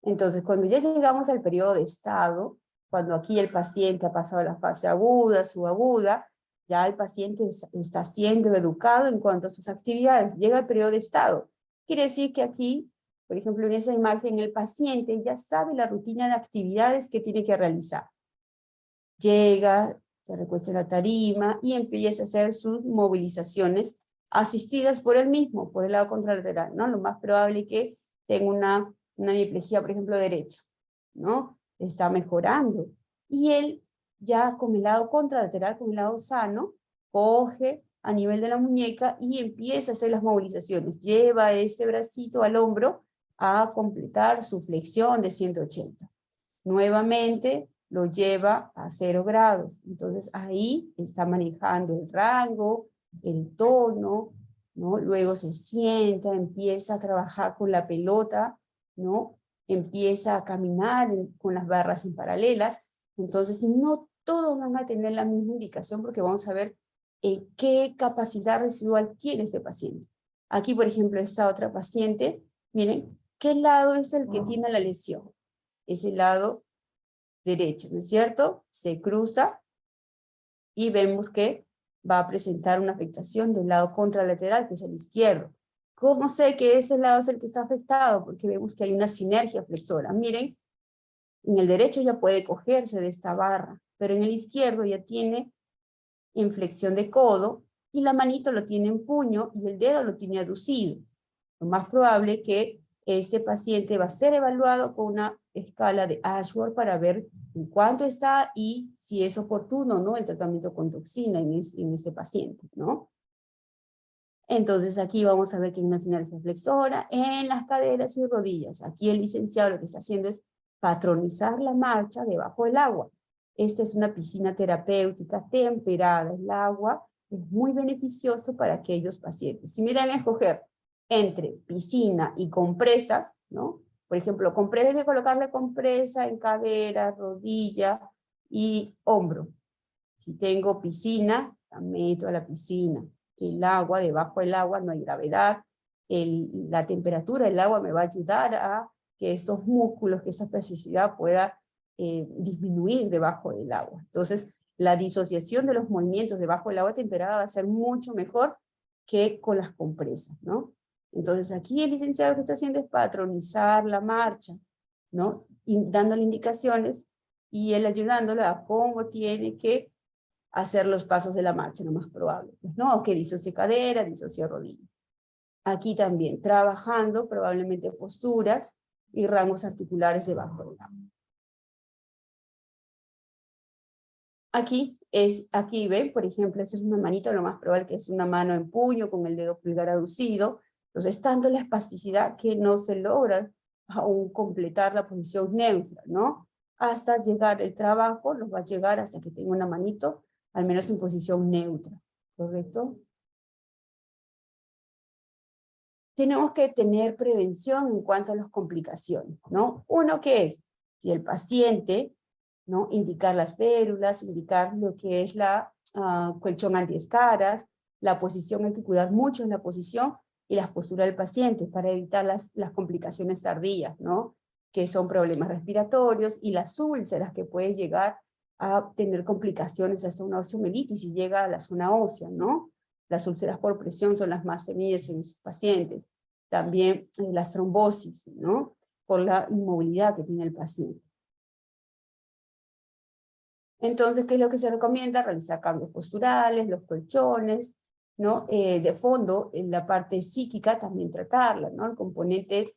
Entonces, cuando ya llegamos al periodo de estado, cuando aquí el paciente ha pasado la fase aguda, subaguda, ya el paciente está siendo educado en cuanto a sus actividades, llega el periodo de estado. Quiere decir que aquí, por ejemplo, en esa imagen, el paciente ya sabe la rutina de actividades que tiene que realizar. Llega, se recuesta en la tarima y empieza a hacer sus movilizaciones asistidas por él mismo, por el lado contralateral, ¿no? Lo más probable es que tenga una hemiplejía, por ejemplo, derecha, ¿no? Está mejorando. Y él ya con el lado contralateral, con el lado sano, coge a nivel de la muñeca y empieza a hacer las movilizaciones. Lleva este bracito al hombro a completar su flexión de 180. Nuevamente lo lleva a 0 grados. Entonces ahí está manejando el rango, el tono, ¿no? Luego se sienta, empieza a trabajar con la pelota, ¿no? Empieza a caminar con las barras en paralelas. Entonces no todos van a tener la misma indicación porque vamos a ver qué capacidad residual tiene este paciente. Aquí, por ejemplo, esta otra paciente, miren, ¿qué lado es el que tiene la lesión? Es el lado derecho, ¿no es cierto? Se cruza y vemos que va a presentar una afectación del lado contralateral, que es el izquierdo. ¿Cómo sé que ese lado es el que está afectado? Porque vemos que hay una sinergia flexora. Miren, en el derecho ya puede cogerse de esta barra, pero en el izquierdo ya tiene inflexión de codo y la manito lo tiene en puño y el dedo lo tiene aducido. Lo más probable que este paciente va a ser evaluado con una escala de Ashworth para ver en cuánto está y si es oportuno, ¿no? El tratamiento con toxina en este paciente, ¿no? Entonces aquí vamos a ver que hay una sinergia flexora en las caderas y rodillas. Aquí el licenciado lo que está haciendo es patronizar la marcha debajo del agua. Esta es una piscina terapéutica temperada. El agua es muy beneficioso para aquellos pacientes. Si me dan a escoger entre piscina y compresas, ¿no? Por ejemplo, compresas, hay que colocarle compresa en cadera, rodilla y hombro. Si tengo piscina, la meto a la piscina. El agua, debajo del agua no hay gravedad. La temperatura del agua me va a ayudar a que estos músculos, que esa plasticidad pueda disminuir debajo del agua. Entonces, la disociación de los movimientos debajo del agua temperada va a ser mucho mejor que con las compresas, ¿no? Entonces, aquí el licenciado lo que está haciendo es patronizar la marcha, ¿no? Y dándole indicaciones y él ayudándole a cómo tiene que hacer los pasos de la marcha, lo más probable, pues, ¿no? Que disocie cadera, disocie rodilla. Aquí también, trabajando probablemente posturas, y rangos articulares debajo del agua. Aquí ven, por ejemplo, esto es una manito, lo más probable que es una mano en puño con el dedo pulgar aducido. Entonces, tanto la espasticidad que no se logra aún completar la posición neutra, ¿no? Hasta llegar el trabajo, nos va a llegar hasta que tenga una manito, al menos en posición neutra, ¿correcto? Tenemos que tener prevención en cuanto a las complicaciones, ¿no? Uno que es, si el paciente, ¿no? Indicar las férulas, indicar lo que es la colchón antiescaras, la posición, hay que cuidar mucho en la posición y la postura del paciente para evitar las complicaciones tardías, ¿no? Que son problemas respiratorios y las úlceras que pueden llegar a tener complicaciones hasta una osteomelitis y llega a la zona ósea, ¿no? Las úlceras por presión son las más temidas en sus pacientes. También las trombosis, ¿no? Por la inmovilidad que tiene el paciente. Entonces, ¿qué es lo que se recomienda? Realizar cambios posturales, los colchones, ¿no? De fondo, en la parte psíquica también tratarla, ¿no? El componente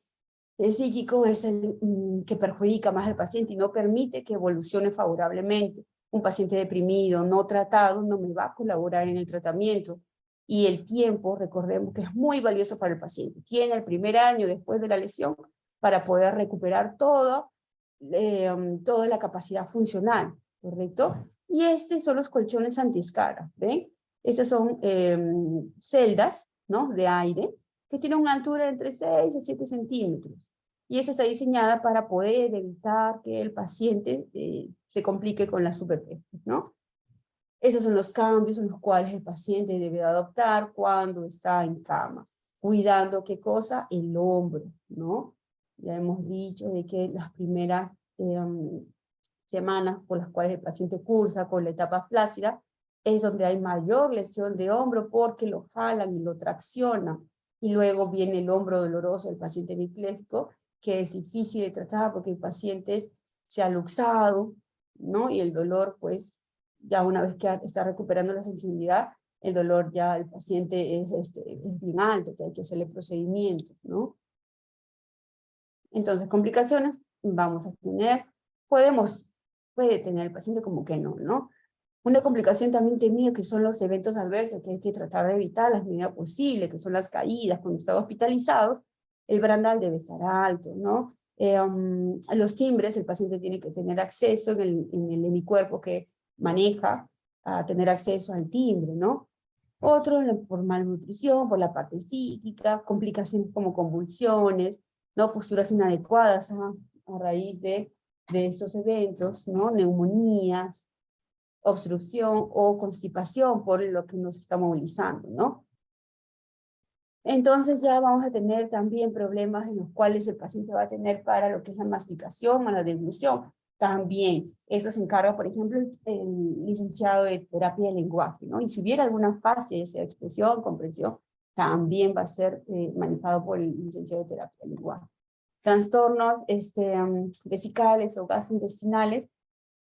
psíquico es el que perjudica más al paciente y no permite que evolucione favorablemente. Un paciente deprimido, no tratado, no me va a colaborar en el tratamiento. Y el tiempo, recordemos que es muy valioso para el paciente. Tiene el primer año después de la lesión para poder recuperar toda la capacidad funcional, ¿correcto? Y estos son los colchones antiescara, ¿ven? Estas son celdas, ¿no? De aire, que tienen una altura de entre 6 a 7 centímetros. Y esta está diseñada para poder evitar que el paciente se complique con las superficies, ¿no? Esos son los cambios en los cuales el paciente debe adoptar cuando está en cama. Cuidando, ¿qué cosa? El hombro, ¿no? Ya hemos dicho de que las primeras semanas por las cuales el paciente cursa con la etapa flácida es donde hay mayor lesión de hombro porque lo jalan y lo traccionan. Y luego viene el hombro doloroso del paciente hemipléjico, que es difícil de tratar porque el paciente se ha luxado, ¿no? Y el dolor, pues, ya una vez que está recuperando la sensibilidad, el dolor ya el paciente es bien alto, que hay que hacerle procedimientos, ¿no? Entonces, complicaciones vamos a tener, puede tener el paciente como que no, ¿no? Una complicación también temida que son los eventos adversos que hay que tratar de evitar las medidas posibles, que son las caídas cuando está hospitalizado. El barandal debe estar alto, ¿no? Los timbres, el paciente tiene que tener acceso en el hemicuerpo que maneja, a tener acceso al timbre, ¿no? Otro por malnutrición, por la parte psíquica, complicaciones como convulsiones, ¿no? Posturas inadecuadas a raíz de estos eventos, ¿no? Neumonías, obstrucción o constipación por lo que nos está movilizando, ¿no? Entonces ya vamos a tener también problemas en los cuales el paciente va a tener para lo que es la masticación o la deglución. También, esto se encarga, por ejemplo, el licenciado de terapia de lenguaje, ¿no? Y si hubiera alguna fase, sea expresión, comprensión, también va a ser manejado por el licenciado de terapia de lenguaje. Trastornos vesicales o gastrointestinales,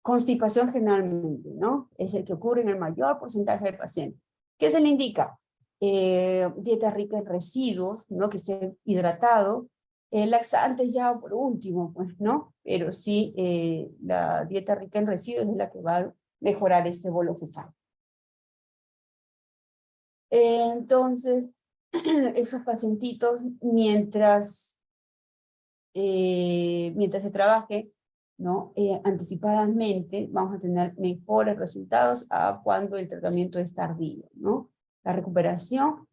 constipación generalmente, ¿no? Es el que ocurre en el mayor porcentaje del paciente. ¿Qué se le indica? Dieta rica en residuos, ¿no? Que esté hidratado. Laxantes ya por último, pues, ¿no? Pero sí, la dieta rica en residuos es la que va a mejorar este bolo fecal. Entonces, estos pacientitos, mientras se trabaje, ¿no? Anticipadamente, vamos a tener mejores resultados a cuando el tratamiento es tardío, ¿no? La recuperación,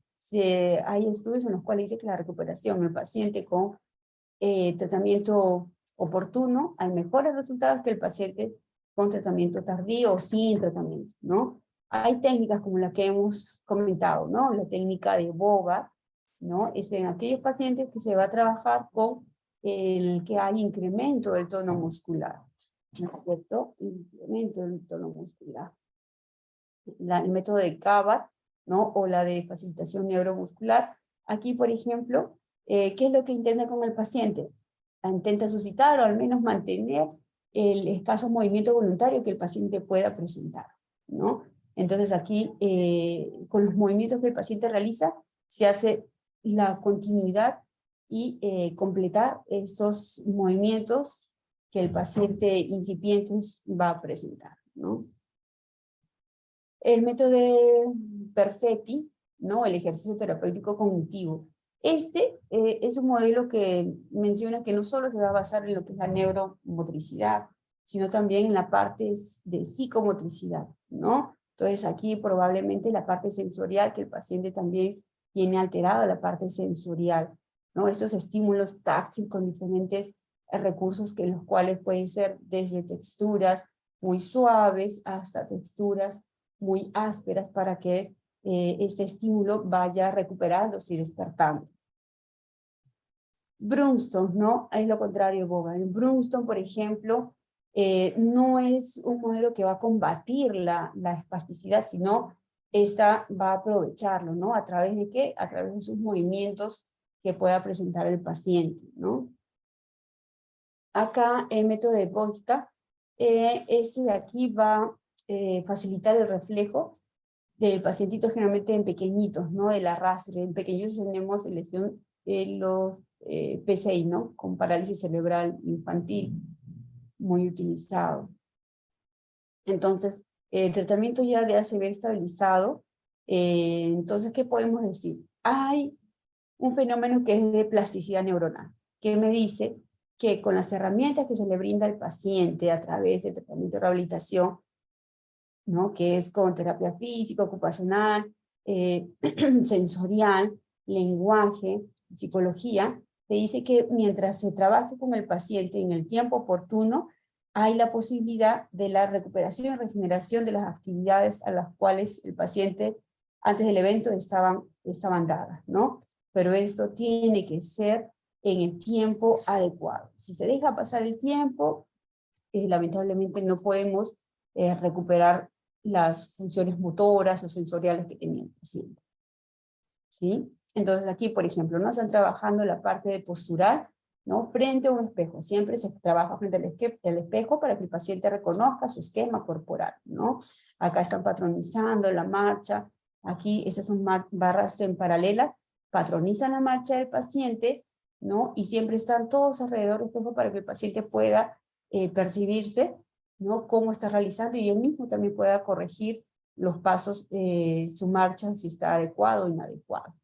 hay estudios en los cuales dice que la recuperación en el paciente con tratamiento oportuno, hay mejores resultados que el paciente con tratamiento tardío o sin tratamiento, ¿no? Hay técnicas como la que hemos comentado, ¿no? La técnica de BOVA, ¿no? Es en aquellos pacientes que se va a trabajar con el que hay incremento del tono muscular, ¿no es cierto? Incremento del tono muscular. El método de CABAT, ¿no? O la de facilitación neuromuscular. Aquí, por ejemplo, ¿qué es lo que intenta con el paciente? Intenta suscitar o al menos mantener el escaso movimiento voluntario que el paciente pueda presentar, ¿no? Entonces aquí, con los movimientos que el paciente realiza, se hace la continuidad y completar estos movimientos que el paciente incipiente va a presentar, ¿no? El método de Perfetti, ¿no? El ejercicio terapéutico cognitivo. Es un modelo que menciona que no solo se va a basar en lo que es la neuromotricidad, sino también en la parte de psicomotricidad, ¿no? Entonces aquí probablemente la parte sensorial, que el paciente también tiene alterada la parte sensorial, ¿no? Estos estímulos táctiles con diferentes recursos que los cuales pueden ser desde texturas muy suaves hasta texturas muy ásperas para que ese estímulo vaya recuperándose y despertando. Brunstone, ¿no? Es lo contrario, Bogan. Brunstone, por ejemplo, no es un modelo que va a combatir la espasticidad, sino esta va a aprovecharlo, ¿no? ¿A través de qué? A través de sus movimientos que pueda presentar el paciente, ¿no? Acá el método de Boyka, este de aquí va a facilitar el reflejo del pacientito generalmente en pequeñitos, ¿no? De la arrastre. En pequeños tenemos lesión de los PCI, ¿no? Con parálisis cerebral infantil, muy utilizado. Entonces, el tratamiento ya de ACV estabilizado, entonces, ¿qué podemos decir? Hay un fenómeno que es de plasticidad neuronal, que me dice que con las herramientas que se le brinda al paciente a través del tratamiento de rehabilitación, ¿no? Que es con terapia física, ocupacional, sensorial, lenguaje, psicología, te dice que mientras se trabaje con el paciente en el tiempo oportuno, hay la posibilidad de la recuperación y regeneración de las actividades a las cuales el paciente antes del evento estaban dadas, ¿no? Pero esto tiene que ser en el tiempo adecuado. Si se deja pasar el tiempo, lamentablemente no podemos recuperar las funciones motoras o sensoriales que tenía el paciente. ¿Sí? Entonces aquí, por ejemplo, no están trabajando la parte de postural, ¿no? Frente a un espejo. Siempre se trabaja frente al espejo para que el paciente reconozca su esquema corporal, ¿no? Acá están patronizando la marcha. Aquí estas son barras en paralela, patronizan la marcha del paciente, ¿no? Y siempre están todos alrededor del espejo para que el paciente pueda percibirse, ¿no? Cómo está realizando y él mismo también pueda corregir los pasos, su marcha, si está adecuado o inadecuado.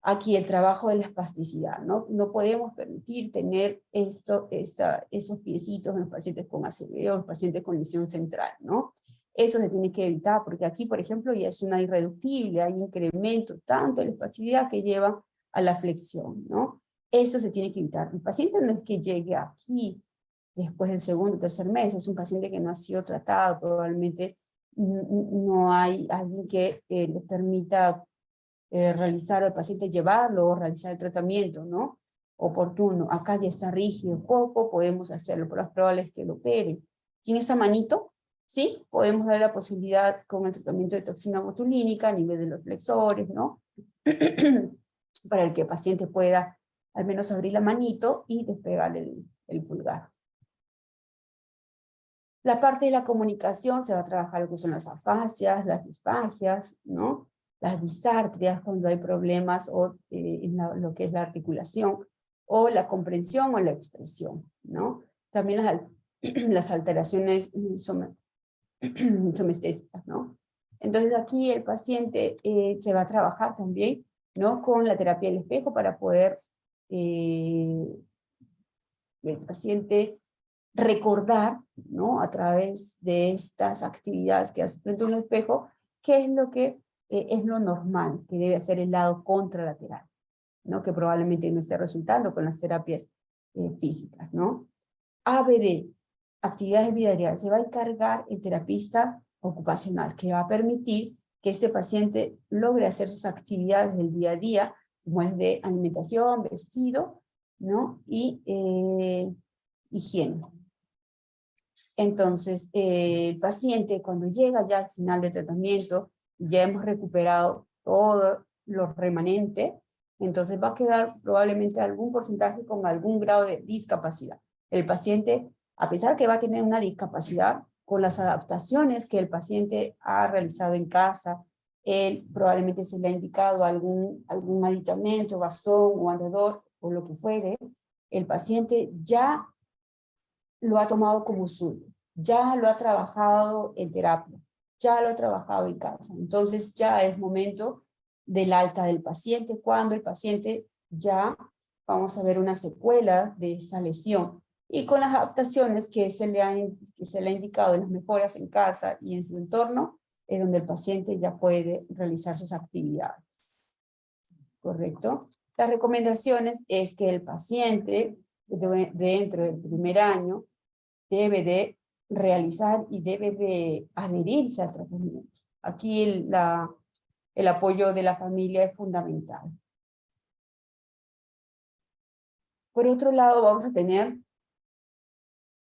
Aquí el trabajo de la espasticidad, ¿no? No podemos permitir tener esos piecitos en los pacientes con ACV o los pacientes con lesión central, ¿no? Eso se tiene que evitar, porque aquí, por ejemplo, ya es una irreductible, hay incremento tanto de la espasticidad que lleva a la flexión, ¿no? Eso se tiene que evitar. El paciente no es que llegue aquí después del segundo o tercer mes, es un paciente que no ha sido tratado, probablemente no hay alguien que le permita realizar al paciente, llevarlo o realizar el tratamiento, ¿no? Oportuno. Acá ya está rígido poco, podemos hacerlo, pero lo más probable es que lo opere. Y en esta manito, sí, podemos dar la posibilidad con el tratamiento de toxina botulínica a nivel de los flexores, ¿no? Para el que el paciente pueda al menos abrir la manito y despegar el pulgar. La parte de la comunicación se va a trabajar lo que son las afasias, las disfagias, ¿no? Las disartrias cuando hay problemas o en lo que es la articulación, o la comprensión o la expresión, ¿no? También las alteraciones somestésicas, ¿no? Entonces aquí el paciente se va a trabajar también, ¿no? Con la terapia del espejo para poder el paciente recordar, ¿no? A través de estas actividades que hace frente a un espejo, qué es lo que es lo normal, que debe hacer el lado contralateral, ¿no? Que probablemente no esté resultando con las terapias físicas, ¿no? ABD, actividades de vida diaria, se va a encargar el terapista ocupacional, que va a permitir que este paciente logre hacer sus actividades del día a día, como es de alimentación, vestido, ¿no? Y higiene. Entonces, el paciente cuando llega ya al final del tratamiento, ya hemos recuperado todo lo remanente, entonces va a quedar probablemente algún porcentaje con algún grado de discapacidad. El paciente, a pesar que va a tener una discapacidad, con las adaptaciones que el paciente ha realizado en casa, él probablemente se le ha indicado algún aditamento, bastón o andador o lo que fuere, el paciente ya lo ha tomado como suyo, ya lo ha trabajado en terapia, ya lo ha trabajado en casa. Entonces ya es momento del alta del paciente, cuando el paciente ya vamos a ver una secuela de esa lesión. Y con las adaptaciones que se le ha indicado en las mejoras en casa y en su entorno, es donde el paciente ya puede realizar sus actividades. ¿Correcto? Las recomendaciones es que el paciente, dentro del primer año, debe de realizar y debe de adherirse al tratamiento. Aquí el apoyo de la familia es fundamental. Por otro lado, vamos a tener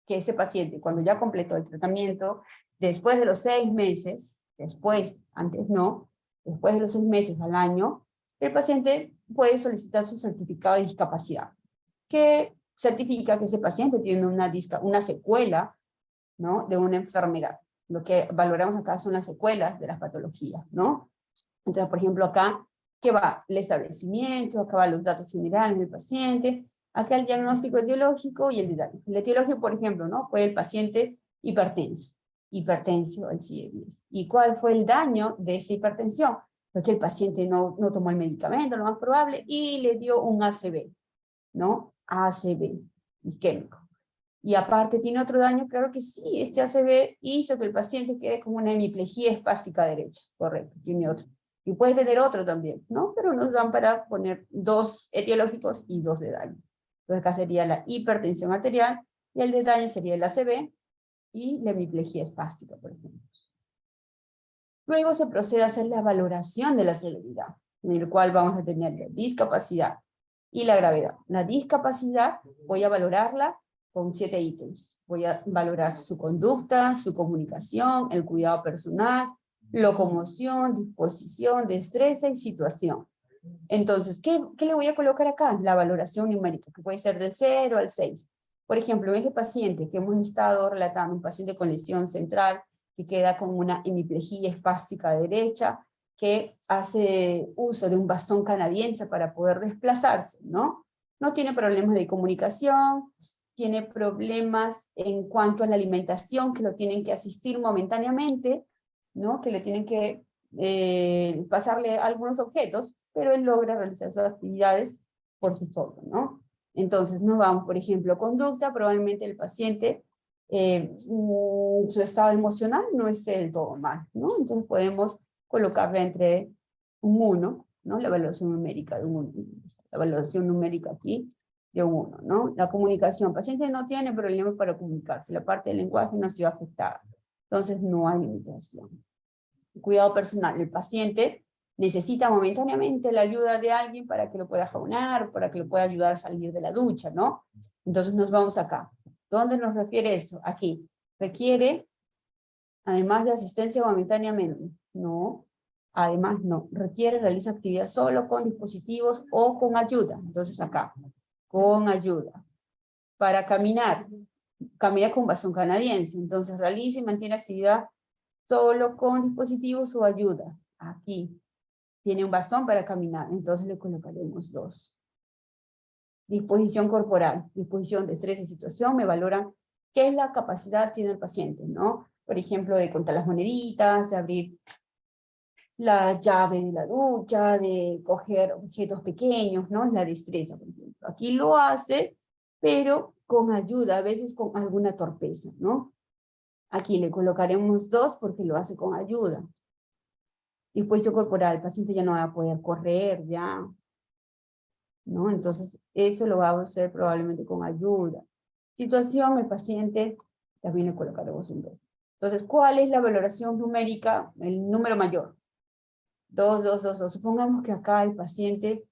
que ese paciente, cuando ya completó el tratamiento, después de los 6 meses, antes no, después de los 6 meses al año, el paciente puede solicitar su certificado de discapacidad, que certifica que ese paciente tiene una secuela, ¿no?, de una enfermedad. Lo que valoramos acá son las secuelas de las patologías, ¿no? Entonces, por ejemplo, acá, ¿qué va? El establecimiento, acá van los datos generales del paciente, acá el diagnóstico etiológico y el daño. El etiológico, por ejemplo, ¿no?, fue el paciente hipertenso al CIE-10. ¿Y cuál fue el daño de esa hipertensión? Porque el paciente no tomó el medicamento, lo más probable, y le dio un ACV, ¿no? ACV, isquémico. Y aparte tiene otro daño, claro que sí, este ACV hizo que el paciente quede con una hemiplegia espástica derecha, correcto, tiene otro. Y puede tener otro también, ¿no? Pero nos dan para poner 2 etiológicos y 2 de daño. Entonces acá sería la hipertensión arterial, y el de daño sería el ACV y la hemiplegia espástica, por ejemplo. Luego se procede a hacer la valoración de la severidad, en el cual vamos a tener la discapacidad y la gravedad. La discapacidad voy a valorarla con 7 ítems. Voy a valorar su conducta, su comunicación, el cuidado personal, locomoción, disposición, destreza y situación. Entonces, ¿qué le voy a colocar acá? La valoración numérica, que puede ser del 0 al 6. Por ejemplo, en este paciente que hemos estado relatando, un paciente con lesión central, que queda con una hemiplegia espástica derecha, que hace uso de un bastón canadiense para poder desplazarse, ¿no? No tiene problemas de comunicación, tiene problemas en cuanto a la alimentación, que lo tienen que asistir momentáneamente, ¿no? Que le tienen que pasarle algunos objetos, pero él logra realizar sus actividades por sí solo, ¿no? Entonces nos vamos, por ejemplo, conducta, probablemente el paciente, su estado emocional no es del todo mal, ¿no? Entonces podemos colocarle entre un 1, ¿no? La evaluación numérica de un 1, la evaluación numérica aquí de un 1, ¿no? La comunicación, el paciente no tiene problemas para comunicarse, la parte del lenguaje no ha sido afectada, entonces no hay limitación. Cuidado personal, el paciente necesita momentáneamente la ayuda de alguien para que lo pueda jabonar, para que lo pueda ayudar a salir de la ducha, ¿no? Entonces nos vamos acá. ¿Dónde nos refiere eso? Aquí. Requiere, además de asistencia momentáneamente, no. Además no. Requiere, realiza actividad solo con dispositivos o con ayuda. Entonces acá, con ayuda. Para caminar, camina con bastón canadiense. Entonces realiza y mantiene actividad solo con dispositivos o ayuda. Aquí. Tiene un bastón para caminar, entonces le colocaremos 2. Disposición corporal, disposición de estrés y situación, me valoran qué es la capacidad que tiene el paciente, ¿no? Por ejemplo, de contar las moneditas, de abrir la llave de la ducha, de coger objetos pequeños, ¿no? Es la destreza, por ejemplo. Aquí lo hace, pero con ayuda, a veces con alguna torpeza, ¿no? Aquí le colocaremos 2 porque lo hace con ayuda. Disposición corporal, el paciente ya no va a poder correr, ya, ¿no? Entonces, eso lo va a hacer probablemente con ayuda. Situación, el paciente, también le colocaremos un 2. Entonces, ¿cuál es la valoración numérica? El número mayor. 2, 2, 2, 2. Supongamos que acá el paciente,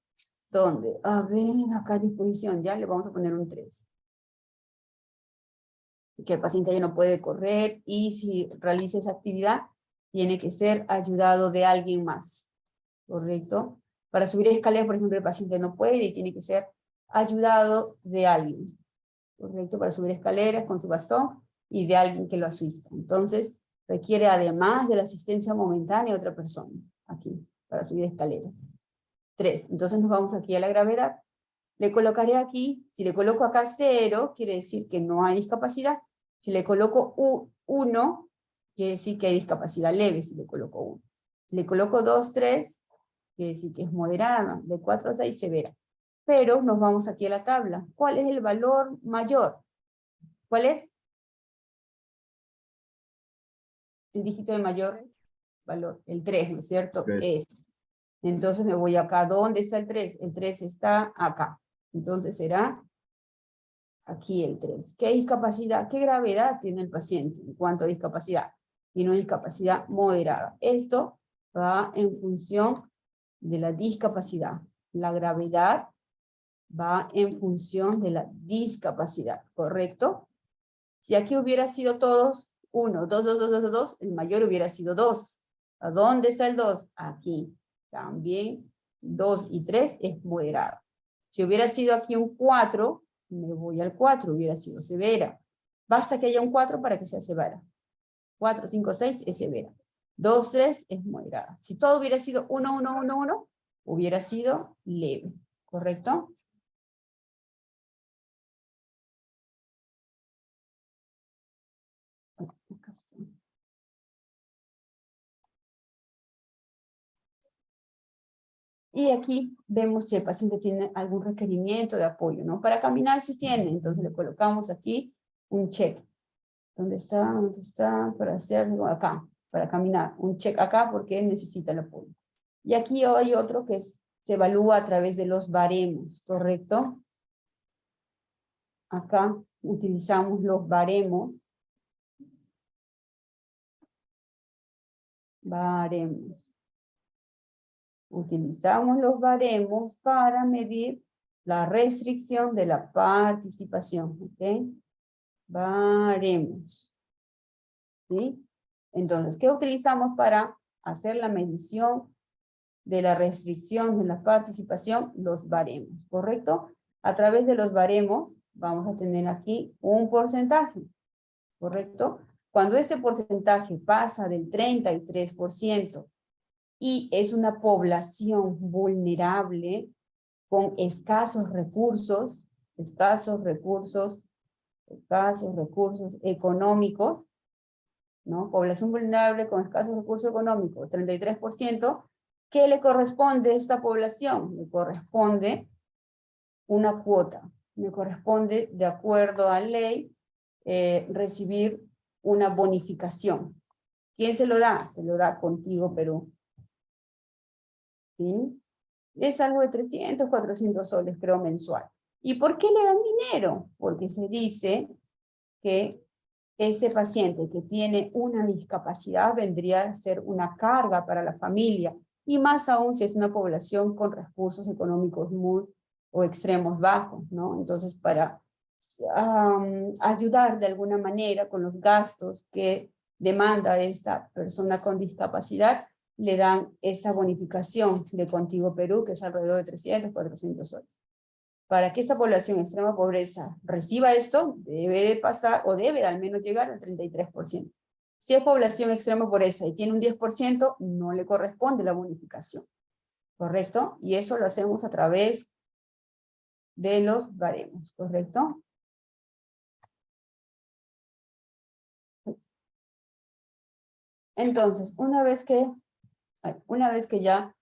¿dónde? A ver, acá a disposición, ya le vamos a poner un 3. Que el paciente ya no puede correr y si realiza esa actividad, tiene que ser ayudado de alguien más. ¿Correcto? Para subir escaleras, por ejemplo, el paciente no puede y tiene que ser ayudado de alguien. ¿Correcto? Para subir escaleras con su bastón y de alguien que lo asista. Entonces, requiere además de la asistencia momentánea de otra persona, aquí, para subir escaleras. 3. Entonces nos vamos aquí a la gravedad. Le colocaré aquí, si le coloco acá 0, quiere decir que no hay discapacidad. Si le coloco 1, quiere decir que hay discapacidad leve, si le coloco 1. Si le coloco 2, 3, quiere decir que es moderada, de 4 a 6 severa. Pero nos vamos aquí a la tabla. ¿Cuál es el valor mayor? ¿Cuál es? El dígito de mayor valor, el 3, ¿no es cierto? Este. Entonces me voy acá. ¿Dónde está el 3? El 3 está acá. Entonces será aquí el 3. ¿Qué discapacidad, qué gravedad tiene el paciente en cuanto a discapacidad? Tiene una discapacidad moderada. Esto va en función de la discapacidad. La gravedad va en función de la discapacidad, ¿correcto? Si aquí hubiera sido todos 1, 2, 2, 2, 2, 2, el mayor hubiera sido 2. ¿A dónde está el 2? Aquí. También 2 y 3 es moderado. Si hubiera sido aquí un 4, me voy al 4, hubiera sido severa. Basta que haya un 4 para que sea severa. 4, 5, 6 es severa. 2, 3 es moderada. Si todo hubiera sido 1, 1, 1, 1, hubiera sido leve. ¿Correcto? Y aquí vemos si el paciente tiene algún requerimiento de apoyo, ¿no? Para caminar si tiene, entonces le colocamos aquí un check. ¿Dónde está? ¿Dónde está? Para hacer acá, para caminar. Un check acá porque él necesita el apoyo. Y aquí hay otro que se evalúa a través de los baremos, ¿correcto? Acá utilizamos los baremos. Baremos. Utilizamos los baremos para medir la restricción de la participación, ¿ok? Baremos. ¿Sí? Entonces, ¿qué utilizamos para hacer la medición de la restricción de la participación? Los baremos, ¿correcto? A través de los baremos vamos a tener aquí un porcentaje, ¿correcto? Cuando este porcentaje pasa del 33% y es una población vulnerable con escasos recursos económicos, ¿no? Población vulnerable con escasos recursos económicos, 33%, ¿qué le corresponde a esta población? Le corresponde una cuota, le corresponde, de acuerdo a ley, recibir una bonificación. ¿Quién se lo da? Se lo da Contigo Perú. ¿Sí? Es algo de 300, 400 soles, creo, mensual. ¿Y por qué le dan dinero? Porque se dice que ese paciente que tiene una discapacidad vendría a ser una carga para la familia, y más aún si es una población con recursos económicos muy o extremos bajos, ¿no? Entonces, para ayudar de alguna manera con los gastos que demanda esta persona con discapacidad, le dan esta bonificación de Contigo Perú, que es alrededor de 300, 400 soles. Para que esta población en extrema pobreza reciba esto, debe de pasar, o debe al menos llegar al 33%. Si es población extrema pobreza y tiene un 10%, no le corresponde la bonificación. ¿Correcto? Y eso lo hacemos a través de los baremos. ¿Correcto? Entonces, una vez que ya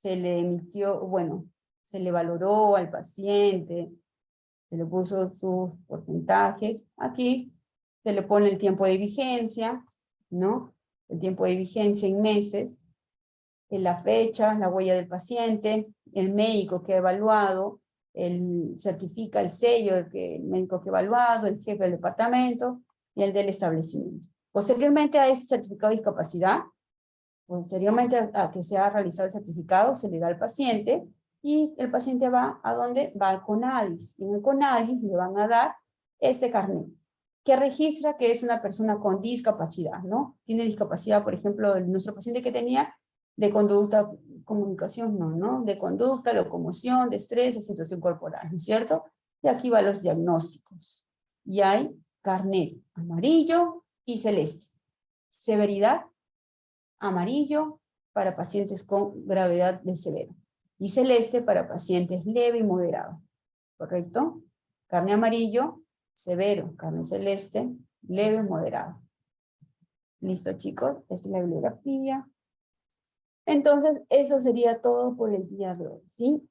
se le emitió, bueno, se le valoró al paciente, se le puso sus porcentajes, aquí se le pone el tiempo de vigencia, ¿no? El tiempo de vigencia en meses, en la fecha, la huella del paciente, el médico que ha evaluado, certifica el sello del médico que ha evaluado, el jefe del departamento y el del establecimiento. Posteriormente a este certificado de discapacidad, posteriormente a que se ha realizado el certificado, se le da al paciente y el paciente va ¿a dónde? Va al CONADIS. Y en el CONADIS le van a dar este carnet que registra que es una persona con discapacidad, ¿no? Tiene discapacidad, por ejemplo, nuestro paciente que tenía de conducta, comunicación, ¿no? De conducta, locomoción, de estrés, de situación corporal, ¿no es cierto? Y aquí van los diagnósticos. Y hay carnet amarillo y celeste. Severidad, amarillo para pacientes con gravedad de severo y celeste para pacientes leve y moderado. ¿correcto? Carne amarillo, severo. Carne celeste, leve, moderado. Listo, chicos, esta es la bibliografía. Entonces, eso sería todo por el día de hoy, ¿sí?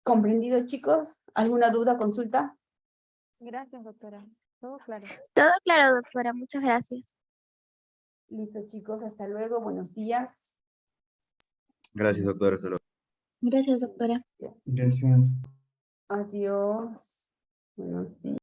¿Comprendido, chicos? ¿Alguna duda, consulta? Gracias, doctora. Todo claro. Todo claro, doctora. Muchas gracias. Listo, chicos, hasta luego. Buenos días. Gracias, doctora. Hasta luego. Gracias, doctora. Gracias. Adiós. Buenos días.